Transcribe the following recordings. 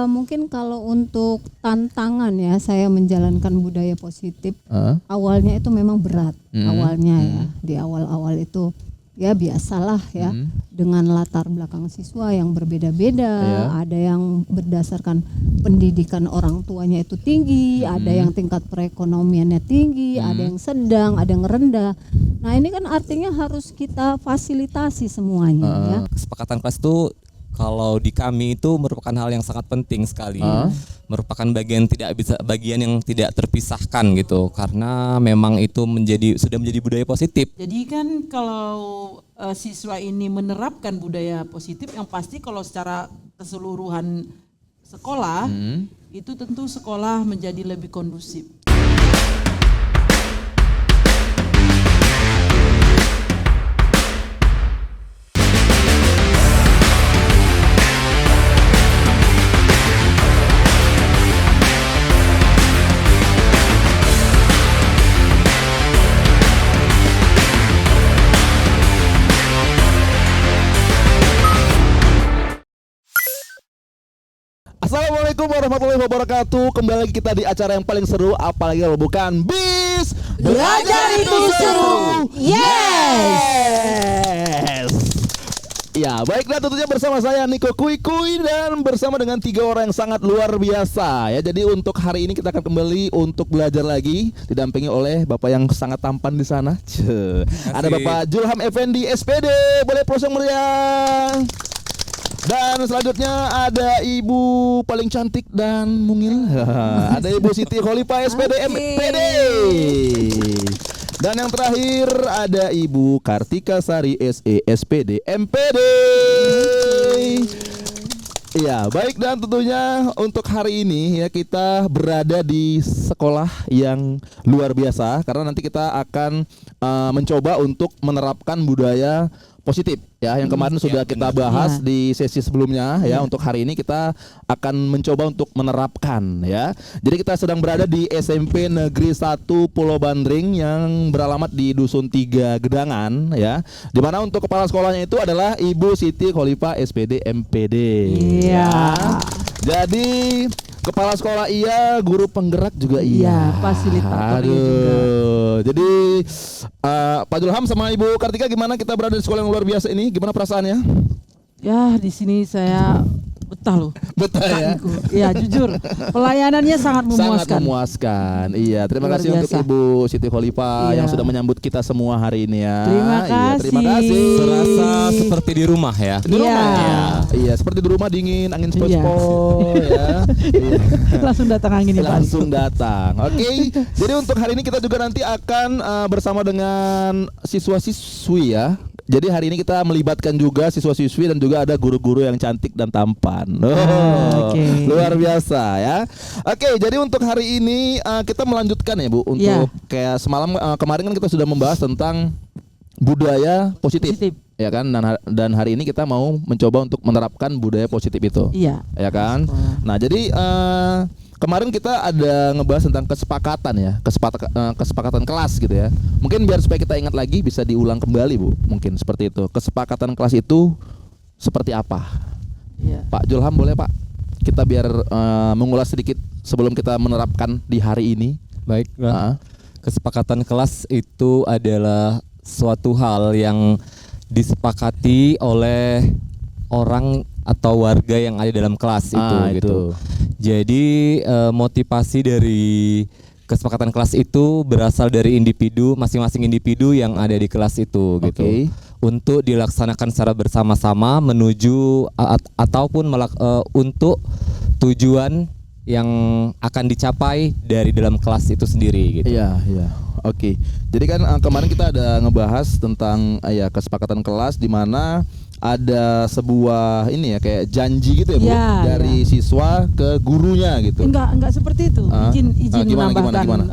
mungkin kalau untuk tantangan ya saya menjalankan budaya positif awalnya itu memang berat awalnya ya di awal-awal itu ya biasalah ya dengan latar belakang siswa yang berbeda-beda, ada yang berdasarkan pendidikan orang tuanya itu tinggi, ada yang tingkat perekonomiannya tinggi, ada yang sedang, ada yang rendah. Nah ini kan artinya harus kita fasilitasi semuanya ya. Kesepakatan kelas itu kalau di kami itu merupakan hal yang sangat penting sekali, merupakan bagian yang tidak terpisahkan gitu, karena memang itu sudah menjadi budaya positif. Jadi kan kalau siswa ini menerapkan budaya positif, yang pasti kalau secara keseluruhan sekolah itu tentu sekolah menjadi lebih kondusif. Assalamualaikum warahmatullahi wabarakatuh. Kembali lagi kita di acara yang paling seru, apalagi kalau bukan BIS Belajar itu Seru. Yes. Ya, baiklah, tentunya bersama saya Niko Kui dan bersama dengan 3 orang yang sangat luar biasa ya. Jadi untuk hari ini kita akan kembali untuk belajar lagi, didampingi oleh Bapak yang sangat tampan di sana. Ada Bapak Julham Effendi SPD, boleh prosong meriah. Dan selanjutnya ada Ibu paling cantik dan mungil, ada Ibu Siti Kholifah SPD MPD. Dan yang terakhir ada Ibu Kartika Sari SE SPD MPD. Iya, baik, dan tentunya untuk hari ini ya kita berada di sekolah yang luar biasa karena nanti kita akan mencoba untuk menerapkan budaya positif ya, yang kemarin sudah kita bahas di sesi sebelumnya ya. Untuk hari ini kita akan mencoba untuk menerapkan ya. Jadi kita sedang berada di SMP Negeri 1 Pulau Bandring yang beralamat di Dusun 3 Gedangan ya. Di mana untuk kepala sekolahnya itu adalah Ibu Siti Kholifah SPD MPD. Iya. Jadi kepala sekolah iya, guru penggerak juga iya. Fasilitator juga. Jadi Pak Julham sama Ibu Kartika, gimana kita berada di sekolah yang luar biasa ini? Gimana perasaannya? Ya, di sini saya betah loh. Betah ya? Iya, jujur. Pelayanannya sangat memuaskan. Sangat memuaskan. Iya, terima Luar kasih biasa. untuk Ibu Siti Kholifah yang sudah menyambut kita semua hari ini ya. Terima kasih. Iya, terima kasih. Serasa seperti di rumah ya. Di rumah. Iya. Iya, seperti di rumah dingin, angin sepoi-sepoi ya. Iya. Langsung datang angin nih, Pak. Langsung datang. Oke. Jadi untuk hari ini kita juga nanti akan bersama dengan siswa-siswi ya. Jadi hari ini kita melibatkan juga siswa-siswi dan juga ada guru-guru yang cantik dan tampan. Luar biasa ya. Oke, jadi untuk hari ini kita melanjutkan ya Bu, untuk kayak semalam kemarin kan kita sudah membahas tentang budaya positif. Ya kan, dan hari ini kita mau mencoba untuk menerapkan budaya positif itu. Iya. Ya kan. Nah, jadi kemarin kita ada ngebahas tentang kesepakatan ya, kesepakatan kelas gitu ya. Mungkin biar supaya kita ingat lagi bisa diulang kembali Bu, mungkin seperti itu. Kesepakatan kelas itu seperti apa? Iya. Pak Julham boleh Pak? Kita biar mengulas sedikit sebelum kita menerapkan di hari ini. Baik, kesepakatan kelas itu adalah suatu hal yang disepakati oleh orang atau warga yang ada dalam kelas itu gitu. Jadi motivasi dari kesepakatan kelas itu berasal dari masing-masing individu yang ada di kelas itu gitu. Untuk dilaksanakan secara bersama-sama menuju ataupun untuk tujuan yang akan dicapai dari dalam kelas itu sendiri gitu. Iya. Oke. Jadi kan kemarin kita ada ngebahas tentang kesepakatan kelas di mana ada sebuah ini ya kayak janji gitu ya Bu, dari siswa ke gurunya gitu. Enggak seperti itu. Izin menambahkan gimana?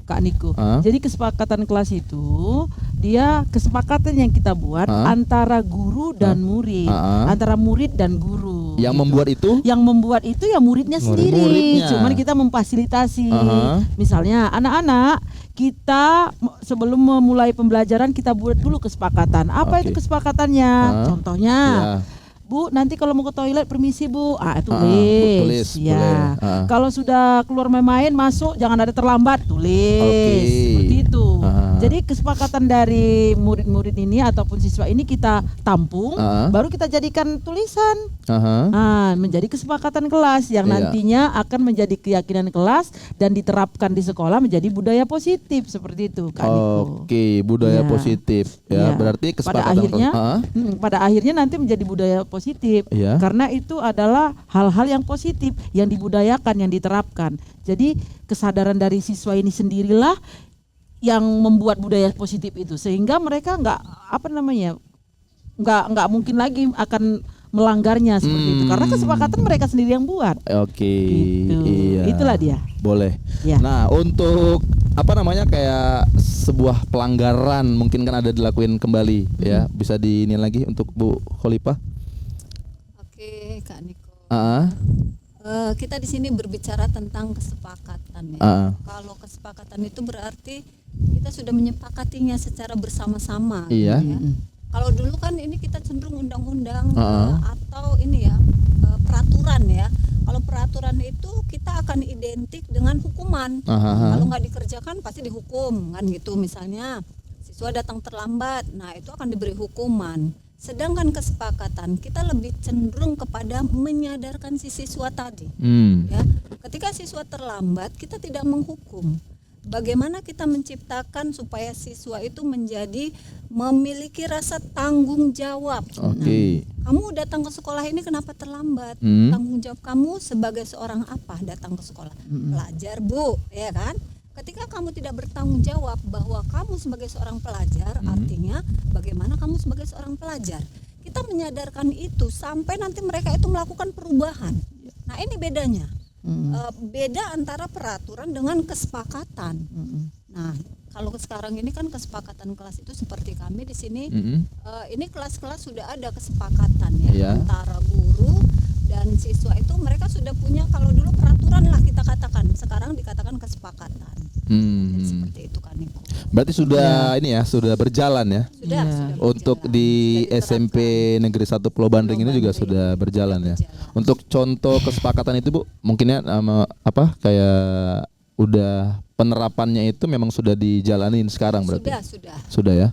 Kak Niko. Jadi kesepakatan kelas itu dia kesepakatan yang kita buat antara guru dan murid, antara murid dan guru. Yang gitu. membuat itu ya muridnya sendiri. Cuman kita memfasilitasi. Misalnya anak-anak kita sebelum memulai pembelajaran kita buat dulu kesepakatan. Apa itu kesepakatannya? Contohnya Bu, nanti kalau mau ke toilet permisi Bu. tulis, Ya. boleh. Kalau sudah keluar main-main masuk jangan ada terlambat, tulis. Oke. Seperti itu. Ah. Jadi kesepakatan dari murid-murid ini ataupun siswa ini kita tampung, baru kita jadikan tulisan. Menjadi kesepakatan kelas yang Iya. nantinya akan menjadi keyakinan kelas dan diterapkan di sekolah menjadi budaya positif seperti itu, Kak Niko. Oke, budaya Ya. positif ya. Ya. Berarti pada kesepakatan akhirnya, kelas. pada akhirnya nanti menjadi budaya positif, Iya. karena itu adalah hal-hal yang positif yang dibudayakan, yang diterapkan. Jadi kesadaran dari siswa ini sendirilah yang membuat budaya positif itu, sehingga mereka nggak mungkin lagi akan melanggarnya seperti itu, karena kesepakatan mereka sendiri yang buat. Oke, Gitu. iya. Itulah dia. Boleh. Ya. Nah, untuk kayak sebuah pelanggaran mungkin kan ada dilakuin kembali ya. Bisa diinin lagi untuk Bu Khalifah? Oke, Kak Niko. Heeh. Kita di sini berbicara tentang kesepakatan ya. Kalau kesepakatan itu berarti kita sudah menyepakatinya secara bersama-sama. Iya. Ya. Kalau dulu kan ini kita cenderung undang-undang atau ini ya peraturan ya. Kalau peraturan itu kita akan identik dengan hukuman. Kalau nggak dikerjakan pasti dihukum kan gitu. Misalnya siswa datang terlambat, nah itu akan diberi hukuman. Sedangkan kesepakatan kita lebih cenderung kepada menyadarkan si siswa tadi. Ya, ketika siswa terlambat kita tidak menghukum. Bagaimana kita menciptakan supaya siswa itu menjadi memiliki rasa tanggung jawab. Oke. Kamu datang ke sekolah ini kenapa terlambat? Tanggung jawab kamu sebagai seorang apa datang ke sekolah? Pelajar, Bu, ya kan? Ketika kamu tidak bertanggung jawab bahwa kamu sebagai seorang pelajar, artinya bagaimana kamu sebagai seorang pelajar? Kita menyadarkan itu sampai nanti mereka itu melakukan perubahan. Nah, ini bedanya. Beda antara peraturan dengan kesepakatan. Nah, kalau sekarang ini kan kesepakatan kelas itu seperti kami di sini, ini kelas-kelas sudah ada kesepakatan ya antara guru dan siswa, itu mereka sudah punya, kalau dulu peraturan lah kita katakan, sekarang dikatakan kesepakatan. Jadi seperti itu kan Niko. Berarti sudah ini ya, sudah berjalan ya. Sudah Untuk berjalan. di Sudah SMP diterapkan. Negeri 1 Pulau Bandring ini juga sudah berjalan ya. Untuk contoh kesepakatan itu Bu, mungkinnya kayak udah penerapannya itu memang sudah dijalanin sekarang berarti. Sudah ya.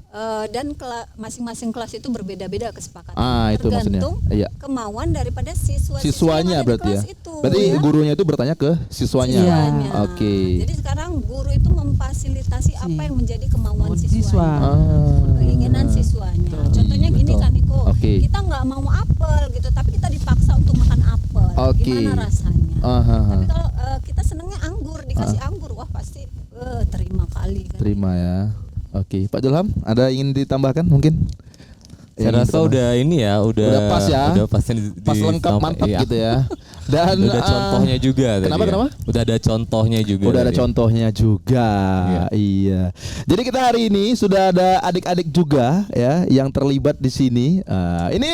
Dan masing-masing kelas itu berbeda-beda kesepakatan. Itu maksudnya. Tergantung Iya. kemauan daripada Siswanya yang ada berarti di ya. kelas itu, Berarti ya. gurunya itu bertanya ke siswanya. Siswanya. Oke. Jadi sekarang guru itu memfasilitasi apa yang menjadi kemauan Siswa. siswanya, keinginan siswanya. Contohnya gini kan Niko, Oke. kita nggak mau apel gitu, tapi kita dipaksa untuk makan apel. Oke. Gimana rasanya? Tapi kalau kita senangnya anggur, dikasih anggur, wah pasti terima kali kan. Terima ya. Oke, Pak Julham, ada ingin ditambahkan mungkin? Saya rasa udah ini ya, udah pas ya. Udah pas Pas lengkap mantap gitu ya. Dan udah ada contohnya juga tadi Kenapa? ya. Udah ada contohnya juga. Udah ada tadi. contohnya juga. Iya. Jadi kita hari ini sudah ada adik-adik juga ya yang terlibat di sini. Ini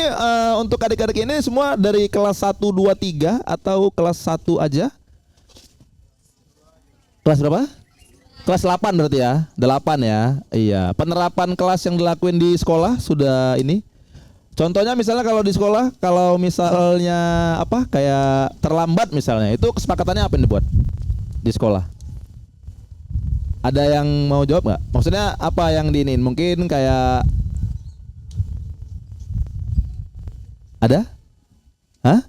untuk adik-adik ini semua dari kelas 1 2 3 atau kelas 1 aja? Kelas berapa? Kelas 8 berarti ya. 8 ya. Iya. Penerapan kelas yang dilakuin di sekolah sudah ini. Contohnya misalnya kalau di sekolah, kalau misalnya kayak terlambat misalnya, itu kesepakatannya apa yang dibuat di sekolah? Ada yang mau jawab nggak? Maksudnya apa yang diinin? Mungkin kayak ada? Hah?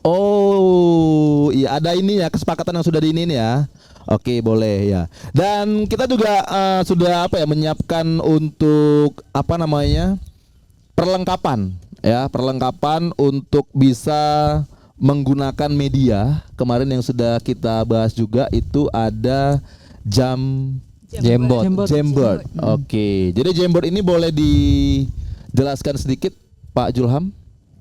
Oh, iya ada ini ya, kesepakatan yang sudah diinin ya. Oke, boleh ya. Dan kita juga sudah menyiapkan untuk perlengkapan ya, perlengkapan untuk bisa menggunakan media. Kemarin yang sudah kita bahas juga itu ada Jamboard. Oke. Jadi Jamboard ini boleh dijelaskan sedikit Pak Julham?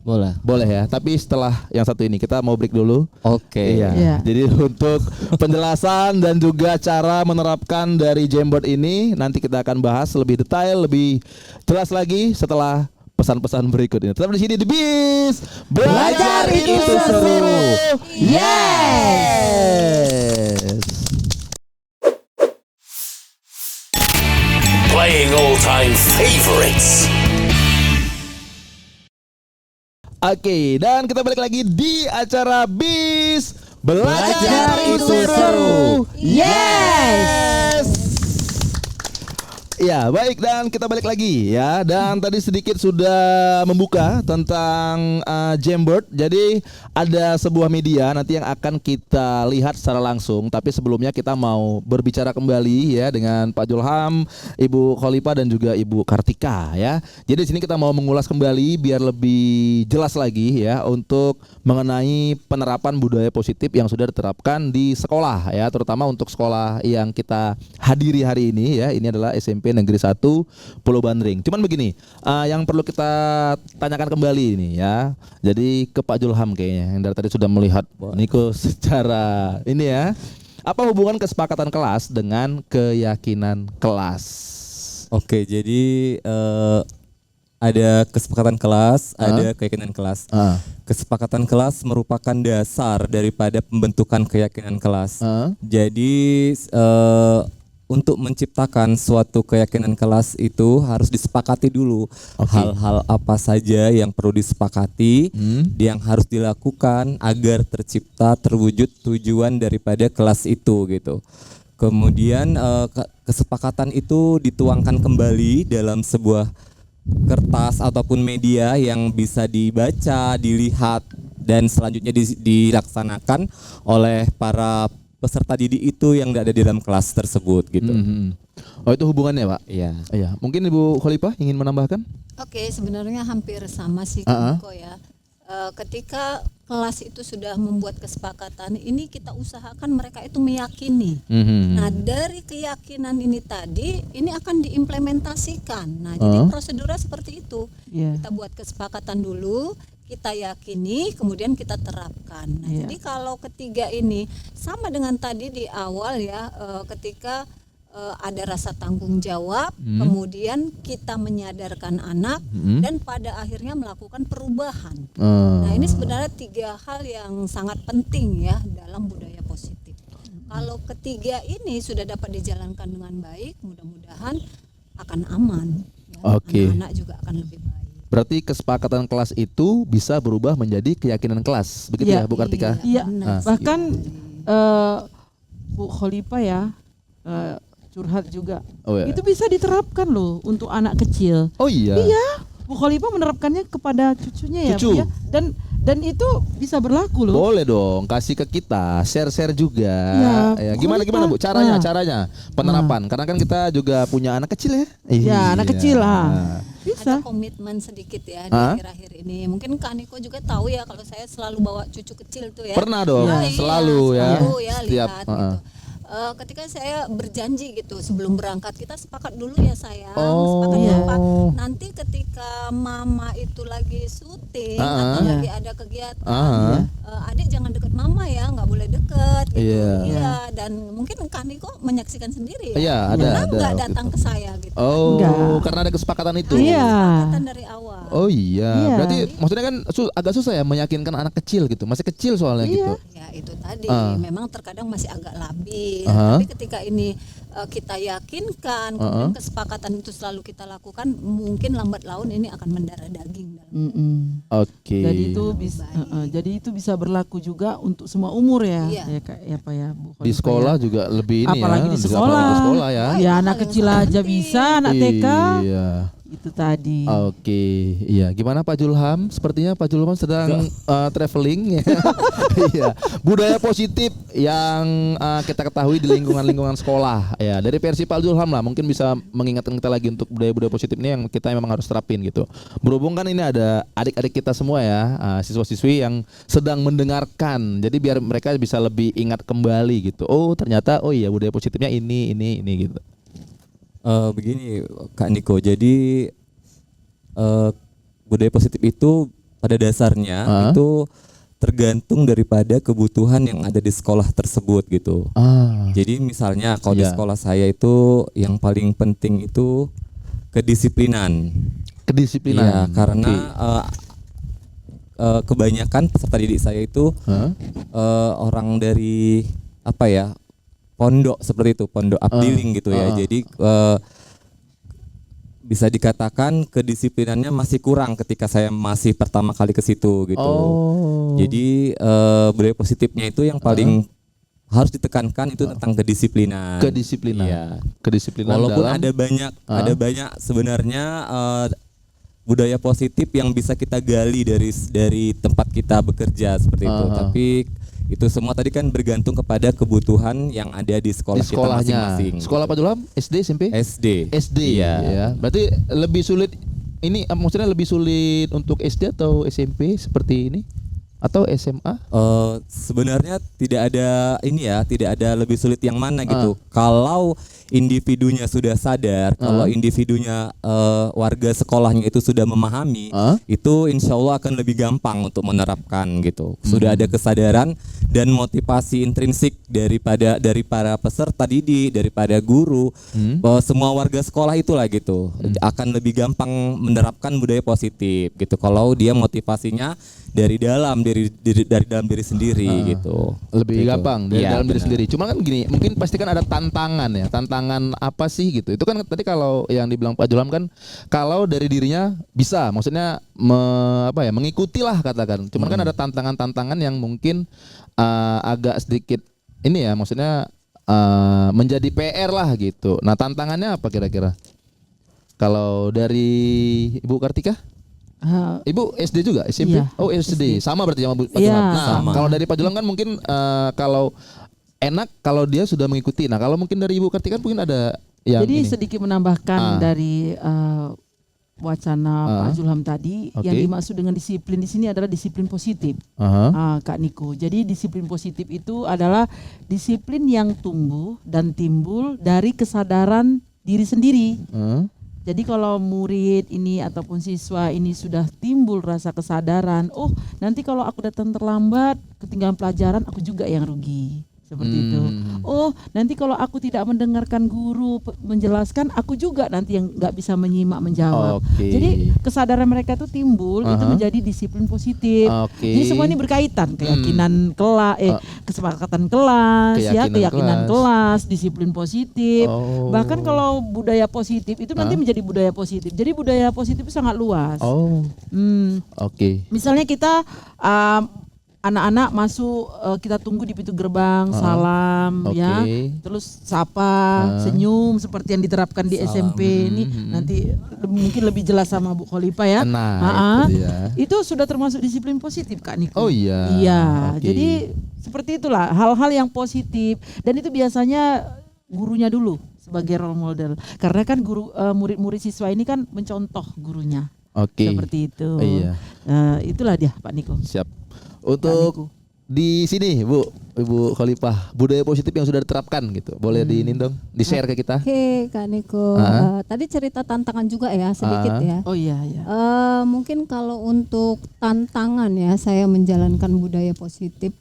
Boleh ya. Tapi setelah yang satu ini kita mau break dulu. Oke. Iya. Jadi untuk penjelasan dan juga cara menerapkan dari Jamboard ini nanti kita akan bahas lebih detail, lebih jelas lagi setelah pesan-pesan berikut ini. Tetap di sini di BIS. Belajar itu seru. Yes. Playing all-time favorites. Oke, dan kita balik lagi di acara BIS Belajar itu seru. Yes. Ya, baik, dan kita balik lagi ya. Dan tadi sedikit sudah membuka tentang Jamboard. Jadi ada sebuah media nanti yang akan kita lihat secara langsung. Tapi sebelumnya kita mau berbicara kembali ya dengan Pak Julham, Ibu Kholifa dan juga Ibu Kartika ya. Jadi di sini kita mau mengulas kembali biar lebih jelas lagi ya untuk mengenai penerapan budaya positif yang sudah diterapkan di sekolah ya, terutama untuk sekolah yang kita hadiri hari ini ya. Ini adalah SMP Negeri 1 Pulau Bandring. Cuman begini, yang perlu kita tanyakan kembali ini ya. Jadi ke Pak Julham kayaknya yang dari tadi sudah melihat Niko secara ini ya. Apa hubungan kesepakatan kelas dengan keyakinan kelas? Oke, jadi ada kesepakatan kelas, ada keyakinan kelas. Kesepakatan kelas merupakan dasar daripada pembentukan keyakinan kelas. Jadi untuk menciptakan suatu keyakinan kelas itu harus disepakati dulu hal-hal apa saja yang perlu disepakati, yang harus dilakukan agar terwujud tujuan daripada kelas itu gitu. Kemudian kesepakatan itu dituangkan kembali dalam sebuah kertas ataupun media yang bisa dibaca, dilihat dan selanjutnya dilaksanakan oleh para peserta didik itu yang ada di dalam kelas tersebut gitu. Oh, itu hubungannya, Pak? Iya. Iya. Mungkin Ibu Kholifa ingin menambahkan? Oke, sebenarnya hampir sama sih Niko ya. Ketika kelas itu sudah membuat kesepakatan, ini kita usahakan mereka itu meyakini. Nah, dari keyakinan ini tadi, ini akan diimplementasikan. Nah, jadi prosedurnya seperti itu. Kita buat kesepakatan dulu, kita yakini, kemudian kita terapkan. Nah, jadi kalau ketiga ini sama dengan tadi di awal ya, ketika ada rasa tanggung jawab, kemudian kita menyadarkan anak dan pada akhirnya melakukan perubahan. Nah, ini sebenarnya tiga hal yang sangat penting ya dalam budaya positif. Kalau ketiga ini sudah dapat dijalankan dengan baik, mudah-mudahan akan aman. Ya. Anak-anak juga akan lebih baik. Berarti kesepakatan kelas itu bisa berubah menjadi keyakinan kelas, begitu ya Bu Kartika? Iya, bahkan Bu Kholifa ya curhat juga. Itu bisa diterapkan loh untuk anak kecil. Oh iya. Iya, Bu Kholifa menerapkannya kepada cucunya ya, Bu ya. Dan itu bisa berlaku loh. Boleh dong, kasih ke kita, share juga. Ya, gimana Bu? Caranya penerapan. Karena kan kita juga punya anak kecil ya. Iya, anak kecil lah. Bisa. Ada komitmen sedikit ya di akhir-akhir ini. Mungkin Kak Niko juga tahu ya kalau saya selalu bawa cucu kecil tuh ya. Pernah dong, selalu ya. Setiap lihat gitu. Ketika saya berjanji gitu sebelum berangkat, kita sepakat dulu ya sayang, sepakat apa? Nanti ketika mama itu lagi syuting atau lagi ada kegiatan, adik jangan deket mama ya, nggak boleh deket gitu. Iya, dan mungkin Kak Niko menyaksikan sendiri ya. Iya, ada. Nggak datang ke saya gitu. Karena ada kesepakatan itu. Kesepakatan dari awal. Oh iya. Berarti maksudnya kan agak susah ya meyakinkan anak kecil gitu. Masih kecil soalnya gitu. Ya itu tadi memang terkadang masih agak labil. Tapi ketika ini kita yakinkan, kemudian kesepakatan itu selalu kita lakukan, mungkin lambat laun ini akan mendarah daging. Jadi itu bisa berlaku juga untuk semua umur ya. Iya. Ya Pak ya, Bu Kholifa. Di sekolah juga lebih ini apalagi ya. Di sekolah ya. Ya anak kecil aja bisa, anak TK. Iya. Itu tadi. Oke, iya. Gimana Pak Julham? Sepertinya Pak Julham sedang traveling ya. Iya. Budaya positif yang kita ketahui di lingkungan sekolah. Ya, dari versi Pak Julham lah, mungkin bisa mengingatkan kita lagi untuk budaya-budaya positif ini yang kita memang harus terapin gitu. Berhubung kan ini ada adik-adik kita semua ya, siswa-siswi yang sedang mendengarkan. Jadi biar mereka bisa lebih ingat kembali gitu. Oh, ternyata iya budaya positifnya ini gitu. Begini Kak Niko, jadi budaya positif itu pada dasarnya itu tergantung daripada kebutuhan yang ada di sekolah tersebut gitu. Jadi misalnya kalau di sekolah saya itu yang paling penting itu kedisiplinan. Iya, karena kebanyakan peserta didik saya itu orang dari apa ya, pondok seperti itu, pondok abdiling gitu ya. Jadi bisa dikatakan kedisiplinannya masih kurang ketika saya masih pertama kali ke situ gitu. Jadi budaya positifnya itu yang paling harus ditekankan itu tentang kedisiplinan. Kedisiplinan. Iya. Kedisiplinan. Walaupun dalam ada banyak sebenarnya budaya positif yang bisa kita gali dari tempat kita bekerja seperti itu. Tapi itu semua tadi kan bergantung kepada kebutuhan yang ada di sekolah kita masing-masing. Sekolah Pak Julham SD, SMP? SD. Iya. Ya. Berarti lebih sulit ini, maksudnya lebih sulit untuk SD atau SMP seperti ini? Atau SMA? Sebenarnya tidak ada lebih sulit yang mana gitu. Kalau individunya sudah sadar, kalau individunya warga sekolahnya itu sudah memahami, itu insya Allah akan lebih gampang untuk menerapkan gitu. Sudah ada kesadaran dan motivasi intrinsik dari para peserta didik, daripada guru, semua warga sekolah itulah gitu, akan lebih gampang menerapkan budaya positif gitu. Kalau dia motivasinya dari dalam diri sendiri gitu. Lebih gitu. gampang dari Ya, dalam diri benar. sendiri. Cuma kan gini, mungkin pasti kan ada tantangan ya. Tantangan apa sih gitu? Itu kan tadi kalau yang dibilang Pak Julham kan kalau dari dirinya bisa, maksudnya mengikuti lah katakan. Cuman kan ada tantangan-tantangan yang mungkin agak sedikit ini ya, maksudnya menjadi PR lah gitu. Nah, tantangannya apa kira-kira? Kalau dari Ibu Kartika? Ibu SD juga, SMP? Iya, Oh SD. Sama berarti sama Pak Iya. Julham. Nah, Sama. kalau dari Pak Julham kan mungkin kalau enak kalau dia sudah mengikuti. Nah, kalau mungkin dari Ibu Kartika mungkin ada yang Jadi ini. sedikit menambahkan dari wacana Pak Julham tadi, yang Oke. dimaksud dengan disiplin di sini adalah disiplin positif, Kak Niko. Jadi disiplin positif itu adalah disiplin yang tumbuh dan timbul dari kesadaran diri sendiri. Jadi kalau murid ini ataupun siswa ini sudah timbul rasa kesadaran, oh nanti kalau aku datang terlambat, ketinggalan pelajaran, aku juga yang rugi. Seperti itu. Oh nanti kalau aku tidak mendengarkan guru menjelaskan, aku juga nanti yang nggak bisa menyimak menjawab. Oke. Jadi kesadaran mereka itu timbul, itu menjadi disiplin positif. Oke. Jadi semua ini berkaitan, keyakinan kesepakatan kelas, keyakinan kelas, disiplin positif. Bahkan kalau budaya positif itu nanti menjadi budaya positif. Jadi budaya positif itu sangat luas. Oke. Misalnya kita anak-anak masuk, kita tunggu di pintu gerbang, salam ya, terus sapa, senyum seperti yang diterapkan di SMP ini. Nanti mungkin lebih jelas sama Bu Kholifah ya. Nah, itu dia. Itu sudah termasuk disiplin positif Kak Niko. Oh iya. Iya, Oke. jadi seperti itulah hal-hal yang positif, dan itu biasanya gurunya dulu sebagai role model. Karena kan murid-murid siswa ini kan mencontoh gurunya. Oke. Seperti itu. Iya. Itulah dia Pak Niko. Siap. Untuk di sini Ibu Kholifah, budaya positif yang sudah diterapkan gitu. Boleh diinin dong, di-share ke kita. Oke, Kak Niko. Tadi cerita tantangan juga ya, sedikit ya. Oh iya ya. Mungkin kalau untuk tantangan ya, saya menjalankan budaya positif.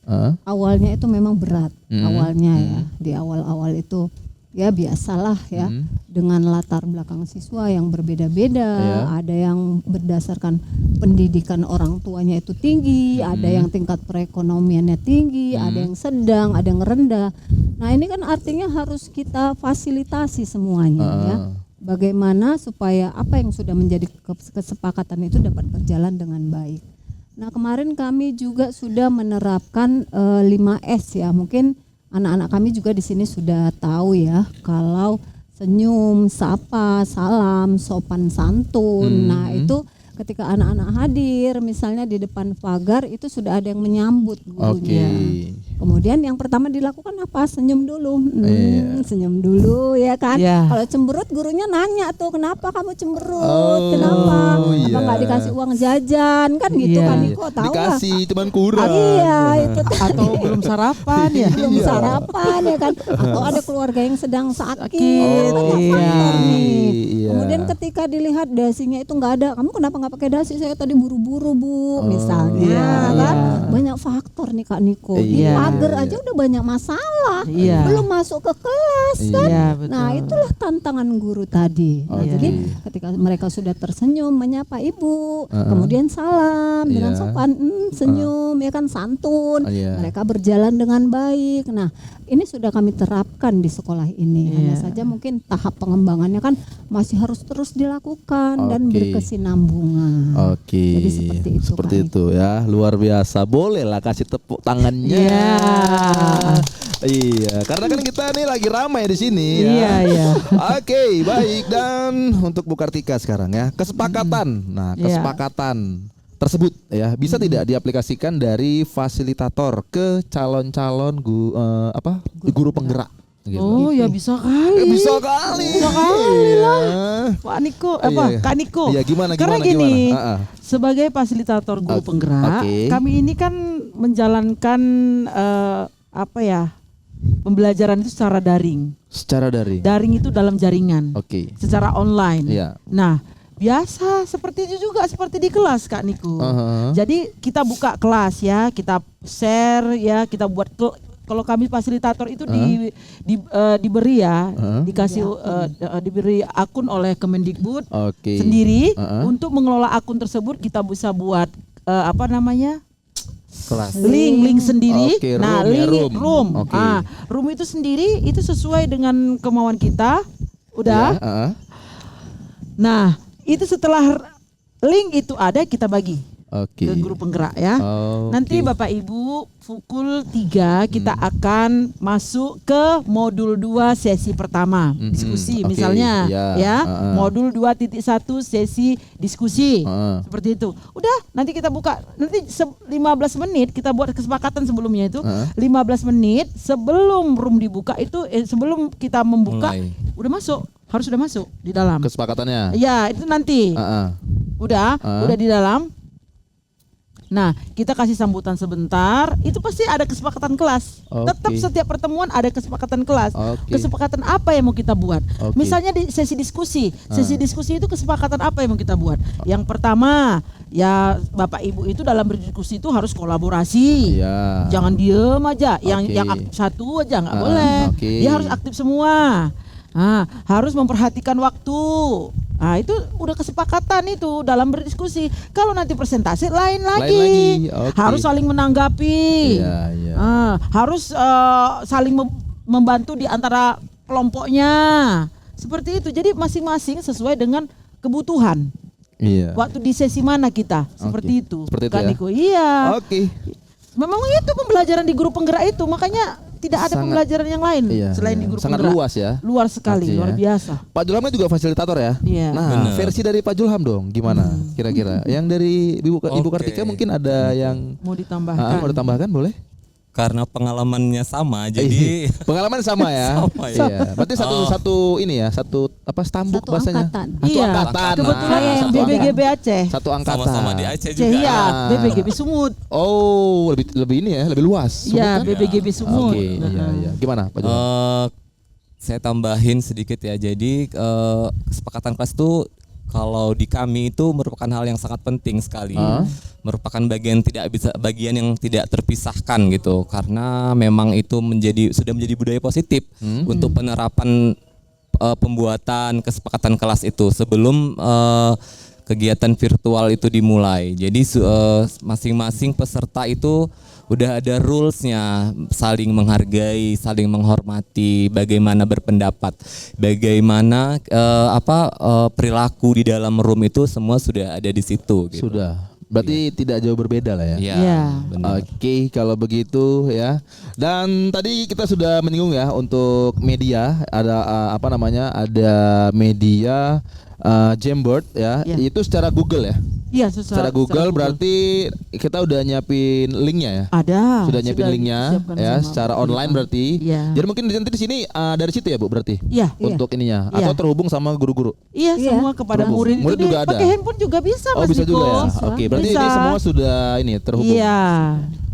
Awalnya itu memang berat. Awalnya ya, di awal-awal itu ya biasalah ya, dengan latar belakang siswa yang berbeda-beda. Ada yang berdasarkan pendidikan orang tuanya itu tinggi, ada yang tingkat perekonomiannya tinggi, ada yang sedang, ada yang rendah. Nah ini kan artinya harus kita fasilitasi semuanya ya. Bagaimana supaya apa yang sudah menjadi kesepakatan itu dapat berjalan dengan baik. Nah kemarin kami juga sudah menerapkan 5S ya, mungkin anak-anak kami juga di sini sudah tahu ya, kalau senyum, sapa, salam, sopan santun. Nah itu ketika anak-anak hadir misalnya di depan pagar itu sudah ada yang menyambut gurunya. Kemudian yang pertama dilakukan apa? Senyum dulu. Senyum dulu ya kan. Kalau cemberut gurunya nanya tuh, kenapa kamu cemberut? Kenapa? Apa nggak dikasih uang jajan? Kan gitu kan Niko, tahu lah. Dikasih cuman kurang. Iya itu tuh. Atau belum sarapan ya. Belum sarapan ya kan. Atau ada keluarga yang sedang sakit. Kan faktor nih. Kemudian ketika dilihat dasinya itu nggak ada, kamu kenapa nggak pakai dasi? Saya tadi buru-buru Bu, misalnya kan. Banyak faktor nih Kak Niko. Mager aja udah banyak masalah. Iya. Belum masuk ke kelas kan. Iya, betul. Nah, itulah tantangan guru tadi. Nah, Oke. jadi ketika mereka sudah tersenyum menyapa ibu, kemudian salam dengan Iya. sopan, senyum ya kan, santun. Iya. Mereka berjalan dengan baik. Nah, ini sudah kami terapkan di sekolah ini. Hanya Iya. saja mungkin tahap pengembangannya kan masih harus terus dilakukan dan Oke. berkesinambungan. Oke. Jadi seperti itu, Seperti Kak. itu ya, luar biasa. Boleh lah kasih tepuk tangannya. Iya. Iya, karena kan kita nih lagi ramai di sini ya. Iya, iya. Oke, baik, dan untuk Bu Kartika sekarang ya, kesepakatan. Nah, Iya. kesepakatan tersebut ya bisa tidak diaplikasikan dari fasilitator ke calon-calon guru penggerak gitu. Oh, ya bisa kali. Bisa kali. Bisa kali Iya. Pak Niko, Iya. Kak Niko. Iya, gimana Karena gimana gini, gimana? sebagai fasilitator guru penggerak, Oke. kami ini kan menjalankan pembelajaran itu secara daring. Secara dari. Daring itu dalam jaringan, Oke. secara online. Iya. Nah, biasa seperti itu juga seperti di kelas, Kak Niko. Jadi kita buka kelas ya, kita share ya, kita buat kalau kami fasilitator itu diberi ya, dikasih diberi akun oleh Kemendikbud Oke. sendiri untuk mengelola akun tersebut. Kita bisa buat Kelas. link sendiri. Oke, Nah, room ya, link room. room. Oke. Room itu sendiri itu sesuai dengan kemauan kita. Udah. Ya, Nah, itu setelah link itu ada, kita bagi Oke. ke guru penggerak ya. Oke. Nanti Bapak Ibu pukul 3 kita akan masuk ke modul 2 sesi pertama diskusi Oke, misalnya ya, ya. Modul 2.1 sesi diskusi. Seperti itu. Udah, nanti kita buka. Nanti 15 menit kita buat kesepakatan sebelumnya itu. 15 menit sebelum room dibuka itu sebelum kita membuka Mulai. udah masuk. Harus sudah masuk di dalam. Kesepakatannya. Ya, itu nanti. Udah di dalam. Nah, kita kasih sambutan sebentar. Itu pasti ada kesepakatan kelas. Oke. Tetap setiap pertemuan ada kesepakatan kelas. Oke. Kesepakatan apa yang mau kita buat? Oke. Misalnya di sesi diskusi. Sesi diskusi itu kesepakatan apa yang mau kita buat? Yang pertama, ya Bapak Ibu itu dalam berdiskusi itu harus kolaborasi. Iya. Jangan diem aja. Oke. Yang aktif satu aja nggak boleh. Oke. Dia harus aktif semua. Harus memperhatikan waktu. Nah, itu udah kesepakatan itu dalam berdiskusi. Kalau nanti presentasi lain lagi. Oke. Harus saling menanggapi. Iya, iya. Harus saling membantu di antara kelompoknya. Seperti itu. Jadi masing-masing sesuai dengan kebutuhan. Iya. Waktu di sesi mana kita? Seperti itu. Seperti itu Kak ya? Niko. Iya. Oke. Memang itu pembelajaran di guru penggerak itu. Makanya tidak ada Sangat- pembelajaran yang lain Iya, selain iya. di guru Sangat penggerak. luas ya. Luar sekali, Artinya. luar biasa. Pak Julham kan juga fasilitator ya. Iya. Nah, Benar. versi dari Pak Julham dong, gimana kira-kira? Yang dari Ibu Oke. Kartika mungkin ada yang Mau ditambahkan. mau ditambahkan boleh? Karena pengalamannya sama, jadi Pengalaman sama ya. Sama ya. Iya. Berarti satu ini ya, satu stambuk Satu bahasanya. angkatan. Satu Iya. angkatan. Kebetulan Nah, yang satu BBGB Aceh. Satu angkatan. sama-sama di Aceh Aceh, juga. iya. Ah. BBGB Sumut. Oh, lebih ini ya, lebih luas. Iya, Sumut kan? BBGB Sumut. Oke, iya iya. Gimana Pak Julham? Saya tambahin sedikit ya. Jadi kesepakatan kelas itu kalau di kami itu merupakan hal yang sangat penting sekali. Merupakan bagian yang tidak terpisahkan gitu. Karena memang itu sudah menjadi budaya positif untuk penerapan pembuatan kesepakatan kelas itu sebelum kegiatan virtual itu dimulai. Jadi masing-masing peserta itu udah ada rulesnya, saling menghargai, saling menghormati, bagaimana berpendapat, bagaimana perilaku di dalam room itu semua sudah ada di situ. Gitu. Sudah. Berarti tidak jauh berbeda lah ya. Iya, Iya. benar. Oke, kalau begitu ya. Dan tadi kita sudah menyinggung ya untuk media, ada ada media Jamboard ya. Iya. Itu secara Google ya. Iya, Secara Google berarti kita udah nyiapin linknya ya. ada. Sudah nyiapin linknya disiapkan ya, sama secara Bapak. online berarti. Iya. Jadi mungkin nanti di sini dari situ ya Bu berarti. Iya. Untuk ininya Iya. atau terhubung sama guru-guru. Iya, Iya. semua kepada Terhubung. murid itu Murid juga ada. pakai handphone juga bisa, Oh, Mas bisa Niko. juga ya. Bisa. Oke, berarti Bisa. ini semua sudah terhubung. Iya.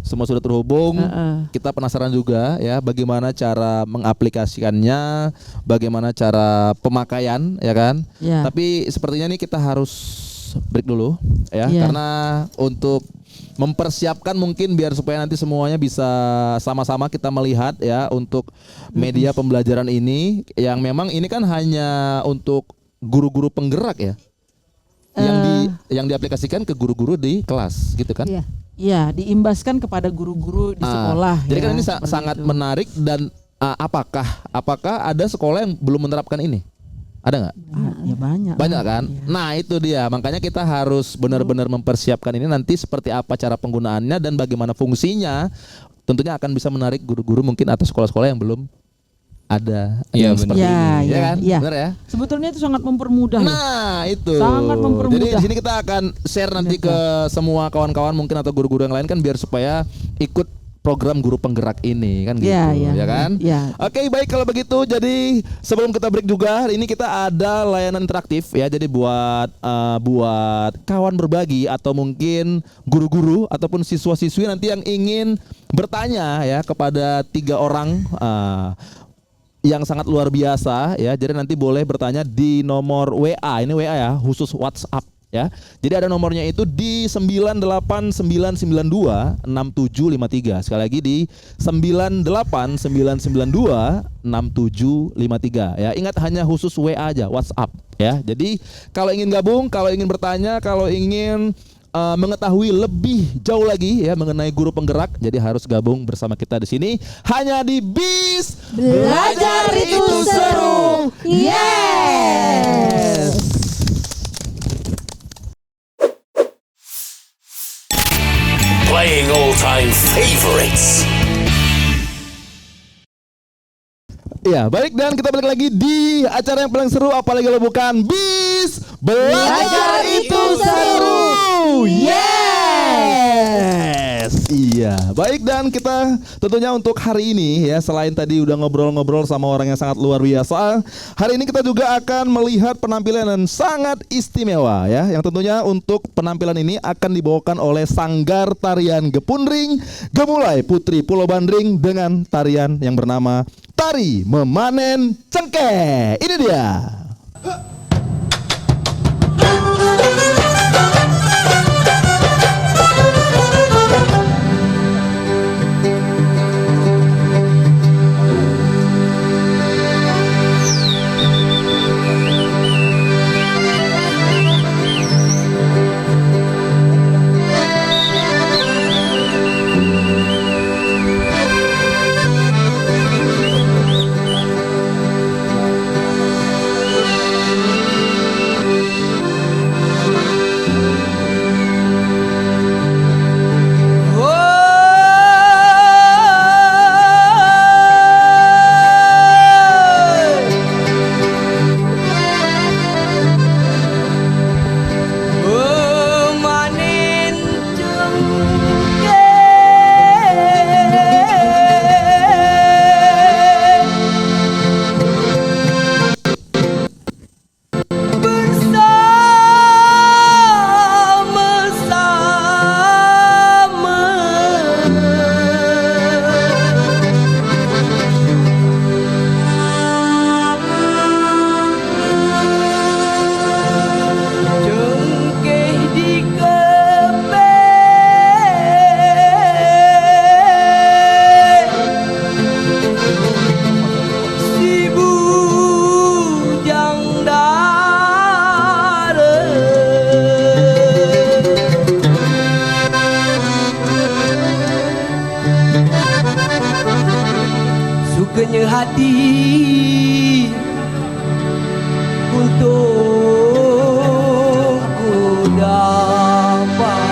Semua sudah terhubung. Heeh. Kita penasaran juga ya bagaimana cara mengaplikasikannya, bagaimana cara pemakaian ya kan. Iya. Tapi sepertinya nih kita harus break dulu ya Iya. karena untuk mempersiapkan mungkin biar supaya nanti semuanya bisa sama-sama kita melihat ya untuk media pembelajaran ini yang memang ini kan hanya untuk guru-guru penggerak ya. Yang diaplikasikan ke guru-guru di kelas gitu kan? Iya. Iya, diimbaskan kepada guru-guru di sekolah. Jadi kan ya, ini seperti sangat itu. menarik dan apakah ada sekolah yang belum menerapkan ini? Ada nggak? Ya banyak. Banyak kan? Iya. Nah itu dia, makanya kita harus benar-benar mempersiapkan ini nanti seperti apa cara penggunaannya dan bagaimana fungsinya. Tentunya akan bisa menarik guru-guru mungkin atau sekolah-sekolah yang belum ada Iya, yang benar. seperti Iya, ini, ya iya, kan? iya. Benar ya? Sebetulnya itu sangat mempermudah. loh. Nah itu. Sangat mempermudah. Jadi di sini kita akan share nanti ke semua kawan-kawan mungkin atau guru-guru yang lain kan biar supaya ikut program guru penggerak ini kan gitu, Iya, iya, ya kan? iya. Oke baik kalau begitu. Jadi sebelum kita break juga, hari ini kita ada layanan interaktif ya. Jadi buat kawan berbagi atau mungkin guru-guru ataupun siswa-siswi nanti yang ingin bertanya ya kepada 3 orang. Yang sangat luar biasa ya. Jadi nanti boleh bertanya di nomor WA. Ini WA ya, khusus WhatsApp ya. Jadi ada nomornya itu di 989926753. Sekali lagi di 989926753 ya. Ingat hanya khusus WA aja, WhatsApp ya. Jadi kalau ingin gabung, kalau ingin bertanya, kalau ingin mengetahui lebih jauh lagi ya mengenai guru penggerak, jadi harus gabung bersama kita di sini hanya di BIS Belajar itu seru. Yes. Playing all-time favorites. Ya, baik dan kita balik lagi di acara yang paling seru apalagi kalau bukan BIS Belajar itu seru. Yes. Iya, baik dan kita tentunya untuk hari ini ya selain tadi udah ngobrol-ngobrol sama orang yang sangat luar biasa, hari ini kita juga akan melihat penampilan yang sangat istimewa ya, yang tentunya untuk penampilan ini akan dibawakan oleh Sanggar Tarian Gepundring Gemulai Putri Pulau Bandring dengan tarian yang bernama Tari Memanen Cengkeh. Ini dia. Sukanya hati untuk ku dapat.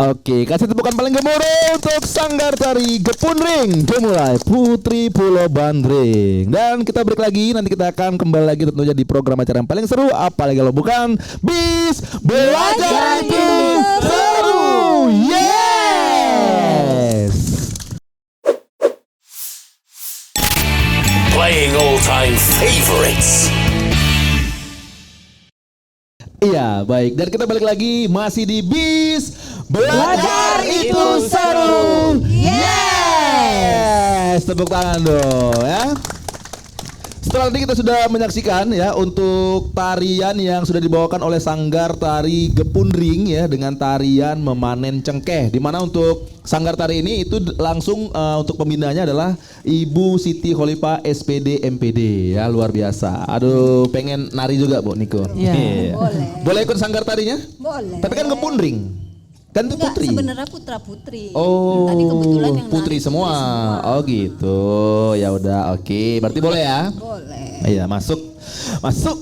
Oke, kasih tepukan paling gemuruh untuk Sanggar Tari Gepunring dimulai Putri Pulau Bandring. Dan kita break lagi, nanti kita akan kembali lagi tentunya di program acara yang paling seru, apalagi kalau bukan Bis Belajar Itu Seru. Yes. Playing all-time favorites. Iya, baik. Dan kita balik lagi masih di Bis Belajar Itu Seru. Yes. Tepuk tangan dong ya. Setelah tadi kita sudah menyaksikan ya untuk tarian yang sudah dibawakan oleh Sanggar Tari Gepunring ya dengan tarian memanen cengkeh, di mana untuk Sanggar Tari ini itu langsung untuk pembinanya adalah Ibu Siti Khalifah SPD MPD ya, luar biasa. Aduh, pengen nari juga Bu Niko. Iya. Boleh ikut Sanggar Tarinya? Boleh. Tapi kan Gepunring. Kan itu Enggak, putri. sebenarnya putra putri. Oh, Tadi kebetulan yang putri nari semua. Oh gitu. Ya udah, oke. Berarti boleh ya? Boleh. Iya, masuk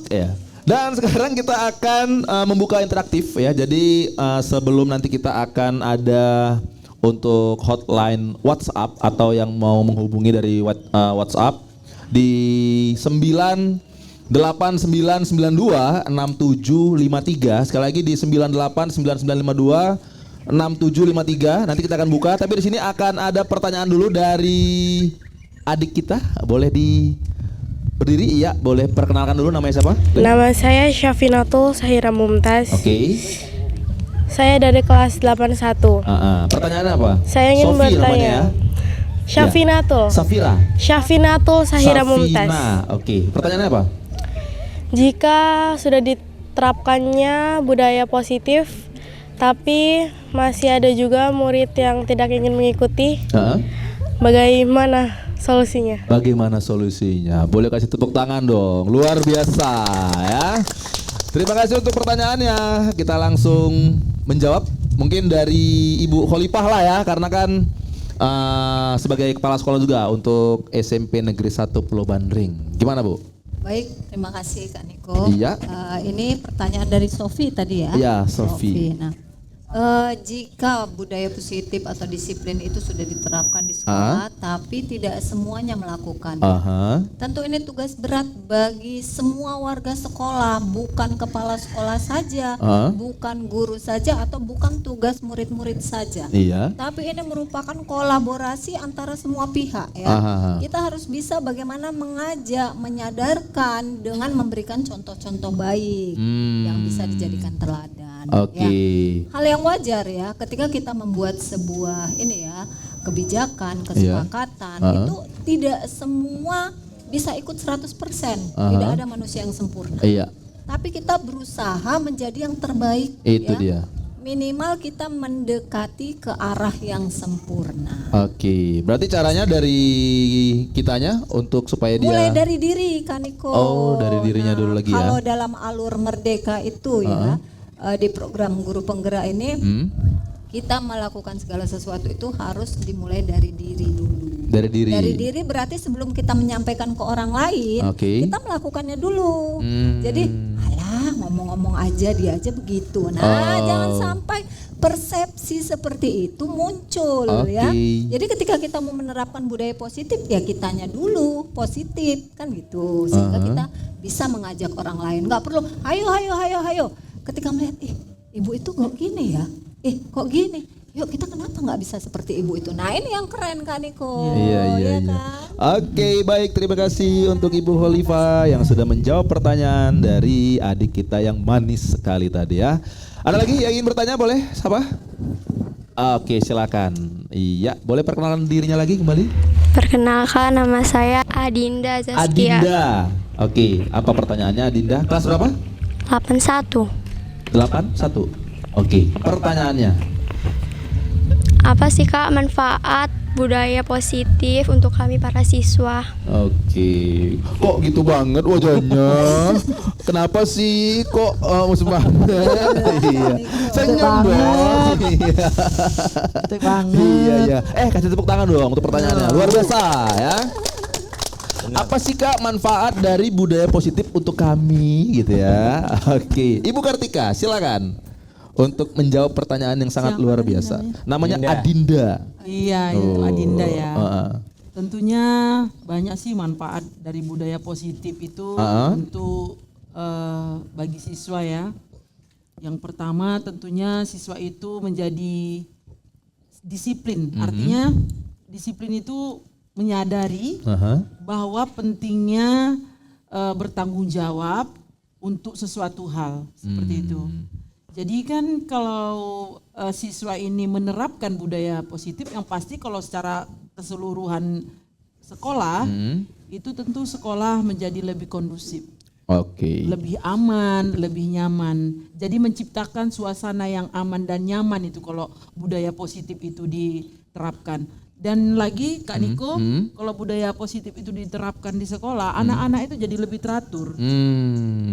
ya. Dan sekarang kita akan membuka interaktif ya. Jadi sebelum nanti kita akan ada untuk hotline WhatsApp atau yang mau menghubungi dari WhatsApp di 9899926753. Sekali lagi di 989952 6753. Nanti kita akan buka, tapi di sini akan ada pertanyaan dulu dari adik kita. Boleh berdiri? Iya, boleh perkenalkan dulu namanya siapa? Nama saya Syafinatul Sahira Mumtaz. Oke. Saya dari kelas 81. Pertanyaannya apa? Saya ingin Sofi namanya bertanya. ya? Syafinatul. Safira. Syafinatul Sahira Mumtaz. Safina. Oke. Pertanyaannya apa? Jika sudah diterapkannya budaya positif, tapi masih ada juga murid yang tidak ingin mengikuti, bagaimana solusinya? Bagaimana solusinya? Boleh kasih tepuk tangan dong. Luar biasa ya. Terima kasih untuk pertanyaannya. Kita langsung menjawab. Mungkin dari Ibu Khalifah lah ya, karena kan sebagai kepala sekolah juga untuk SMP Negeri 1 Pulau Bandring. Gimana Bu? Baik, terima kasih Kak Niko. Iya. Ini pertanyaan dari Sofi tadi ya. Iya, Sofi. Nah, jika budaya positif atau disiplin itu sudah diterapkan di sekolah, tapi tidak semuanya melakukan. Tentu ini tugas berat bagi semua warga sekolah, bukan kepala sekolah saja, bukan guru saja, atau bukan tugas murid-murid saja. Iya. Tapi ini merupakan kolaborasi antara semua pihak ya. Kita harus bisa bagaimana mengajak, menyadarkan dengan memberikan contoh-contoh baik yang bisa dijadikan teladan. Oke. Ya. Hal yang wajar ya ketika kita membuat sebuah kebijakan, kesepakatan itu tidak semua bisa ikut 100%. Tidak ada manusia yang sempurna. Iya. Tapi kita berusaha menjadi yang terbaik. Itu ya. dia. Minimal kita mendekati ke arah yang sempurna. Oke, berarti caranya dari kitanya untuk supaya dia mulai dari diri Kaniko. Oh, dari dirinya dulu lagi ya. Kalau dalam alur merdeka itu ya, di program guru penggerak ini kita melakukan segala sesuatu itu harus dimulai dari diri dulu. Dari diri. Dari diri berarti sebelum kita menyampaikan ke orang lain, kita melakukannya dulu. Jadi, alah ngomong-ngomong aja dia aja begitu. Nah, jangan sampai persepsi seperti itu muncul ya. Jadi ketika kita mau menerapkan budaya positif ya kitanya dulu positif kan gitu. Sehingga kita bisa mengajak orang lain. Enggak perlu hayo. Ketika melihat ibu itu kok gini ya, kok gini, yuk kita kenapa nggak bisa seperti ibu itu. Nah ini yang keren kan Niko. Iya. Kan? Oke, baik, terima kasih untuk Ibu Khalifah yang sudah menjawab pertanyaan dari adik kita yang manis sekali tadi ya. Ada lagi yang ingin bertanya, boleh? Siapa? Oke, silakan. Iya, boleh perkenalan dirinya lagi kembali? Perkenalkan, nama saya Adinda Zaskia. Adinda. Oke, apa pertanyaannya Adinda? Kelas berapa? 81. 81. Oke, pertanyaannya. Apa sih Kak manfaat budaya positif untuk kami para siswa? Oke, kok gitu banget wajahnya? Kenapa sih kok musuh banget? Iya, senyum dong. Iya. Kasih tepuk tangan dong untuk pertanyaannya. Luar biasa ya. Apa sih Kak manfaat dari budaya positif untuk kami gitu ya? Oke, Ibu Kartika silakan untuk menjawab pertanyaan yang sangat Siapa luar tadi biasa. Namanya Adinda. Iya, itu Adinda ya. Heeh. Tentunya banyak sih manfaat dari budaya positif itu untuk bagi siswa ya. Yang pertama tentunya siswa itu menjadi disiplin. Artinya disiplin itu menyadari bahwa pentingnya bertanggung jawab untuk sesuatu hal seperti itu. Jadi kan kalau siswa ini menerapkan budaya positif, yang pasti kalau secara keseluruhan sekolah itu tentu sekolah menjadi lebih kondusif, lebih aman, lebih nyaman. Jadi menciptakan suasana yang aman dan nyaman itu kalau budaya positif itu diterapkan. Dan lagi Kak Niko, kalau budaya positif itu diterapkan di sekolah, anak-anak itu jadi lebih teratur.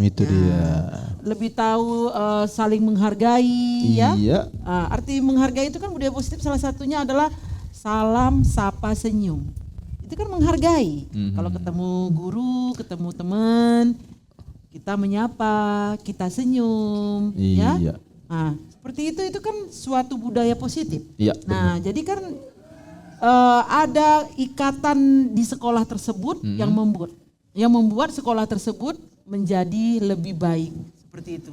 Itu dia. Lebih tahu saling menghargai ya. Arti menghargai itu kan budaya positif salah satunya adalah salam, sapa, senyum. Itu kan menghargai. Kalau ketemu guru, ketemu teman, kita menyapa, kita senyum, ya. Nah, seperti itu kan suatu budaya positif. Nah, jadi kan ada ikatan di sekolah tersebut yang membuat sekolah tersebut menjadi lebih baik seperti itu.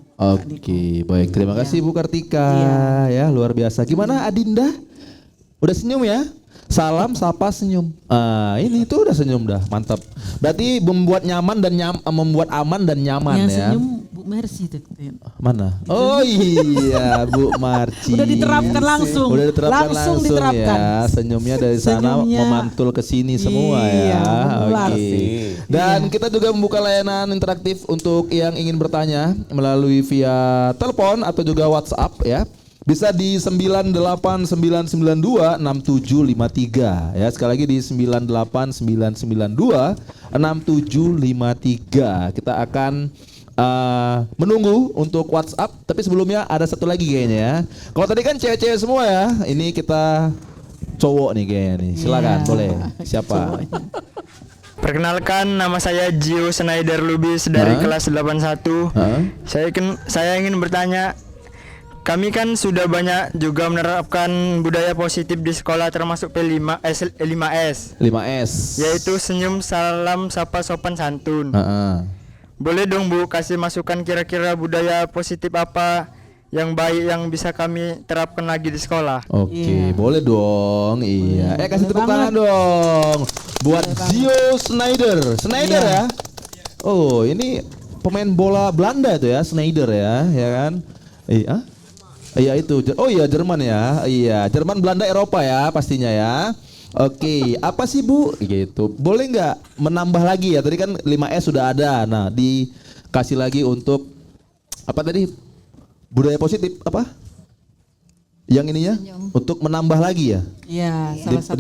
Baik, terima kasih Bu Kartika ya, luar biasa. Gimana Adinda? Udah senyum ya? Salam, sapa, senyum. Ini tuh udah senyum dah, mantap. Berarti membuat nyaman dan membuat aman dan nyaman ya. Senyum Bu Mercy itu. Mana? Oh iya, Bu Marci. Udah diterapkan langsung. Udah diterapkan langsung diterapkan. Ya. Senyumnya dari sana memantul ke sini semua ya. Dan kita juga membuka layanan interaktif untuk yang ingin bertanya melalui via telepon atau juga WhatsApp ya. Bisa di 989926753 ya. Sekali lagi di 989926753. Kita akan menunggu untuk WhatsApp, tapi sebelumnya ada satu lagi kayaknya ya. Kalau tadi kan cewek-cewek semua ya, ini kita cowok nih kayaknya nih. Silakan boleh. Siapa? Perkenalkan, nama saya Gio Schneider Lubis dari kelas 81. Saya ingin bertanya, kami kan sudah banyak juga menerapkan budaya positif di sekolah termasuk P5S, yaitu senyum, salam, sapa, sopan santun. Boleh dong Bu kasih masukan kira-kira budaya positif apa yang baik yang bisa kami terapkan lagi di sekolah? Boleh dong. Iya. Kasih tepuk tangan dong buat Gio Schneider ya. Oh, ini pemain bola Belanda itu ya, Schneider ya kan? Iya itu. Oh iya, Jerman ya. Iya, Jerman, Belanda, Eropa ya pastinya ya. Apa sih Bu? Gitu. Boleh nggak menambah lagi ya? Tadi kan 5S sudah ada. Nah, dikasih lagi untuk apa tadi? Budaya positif apa? Yang ininya? Untuk menambah lagi ya? Iya, salah satu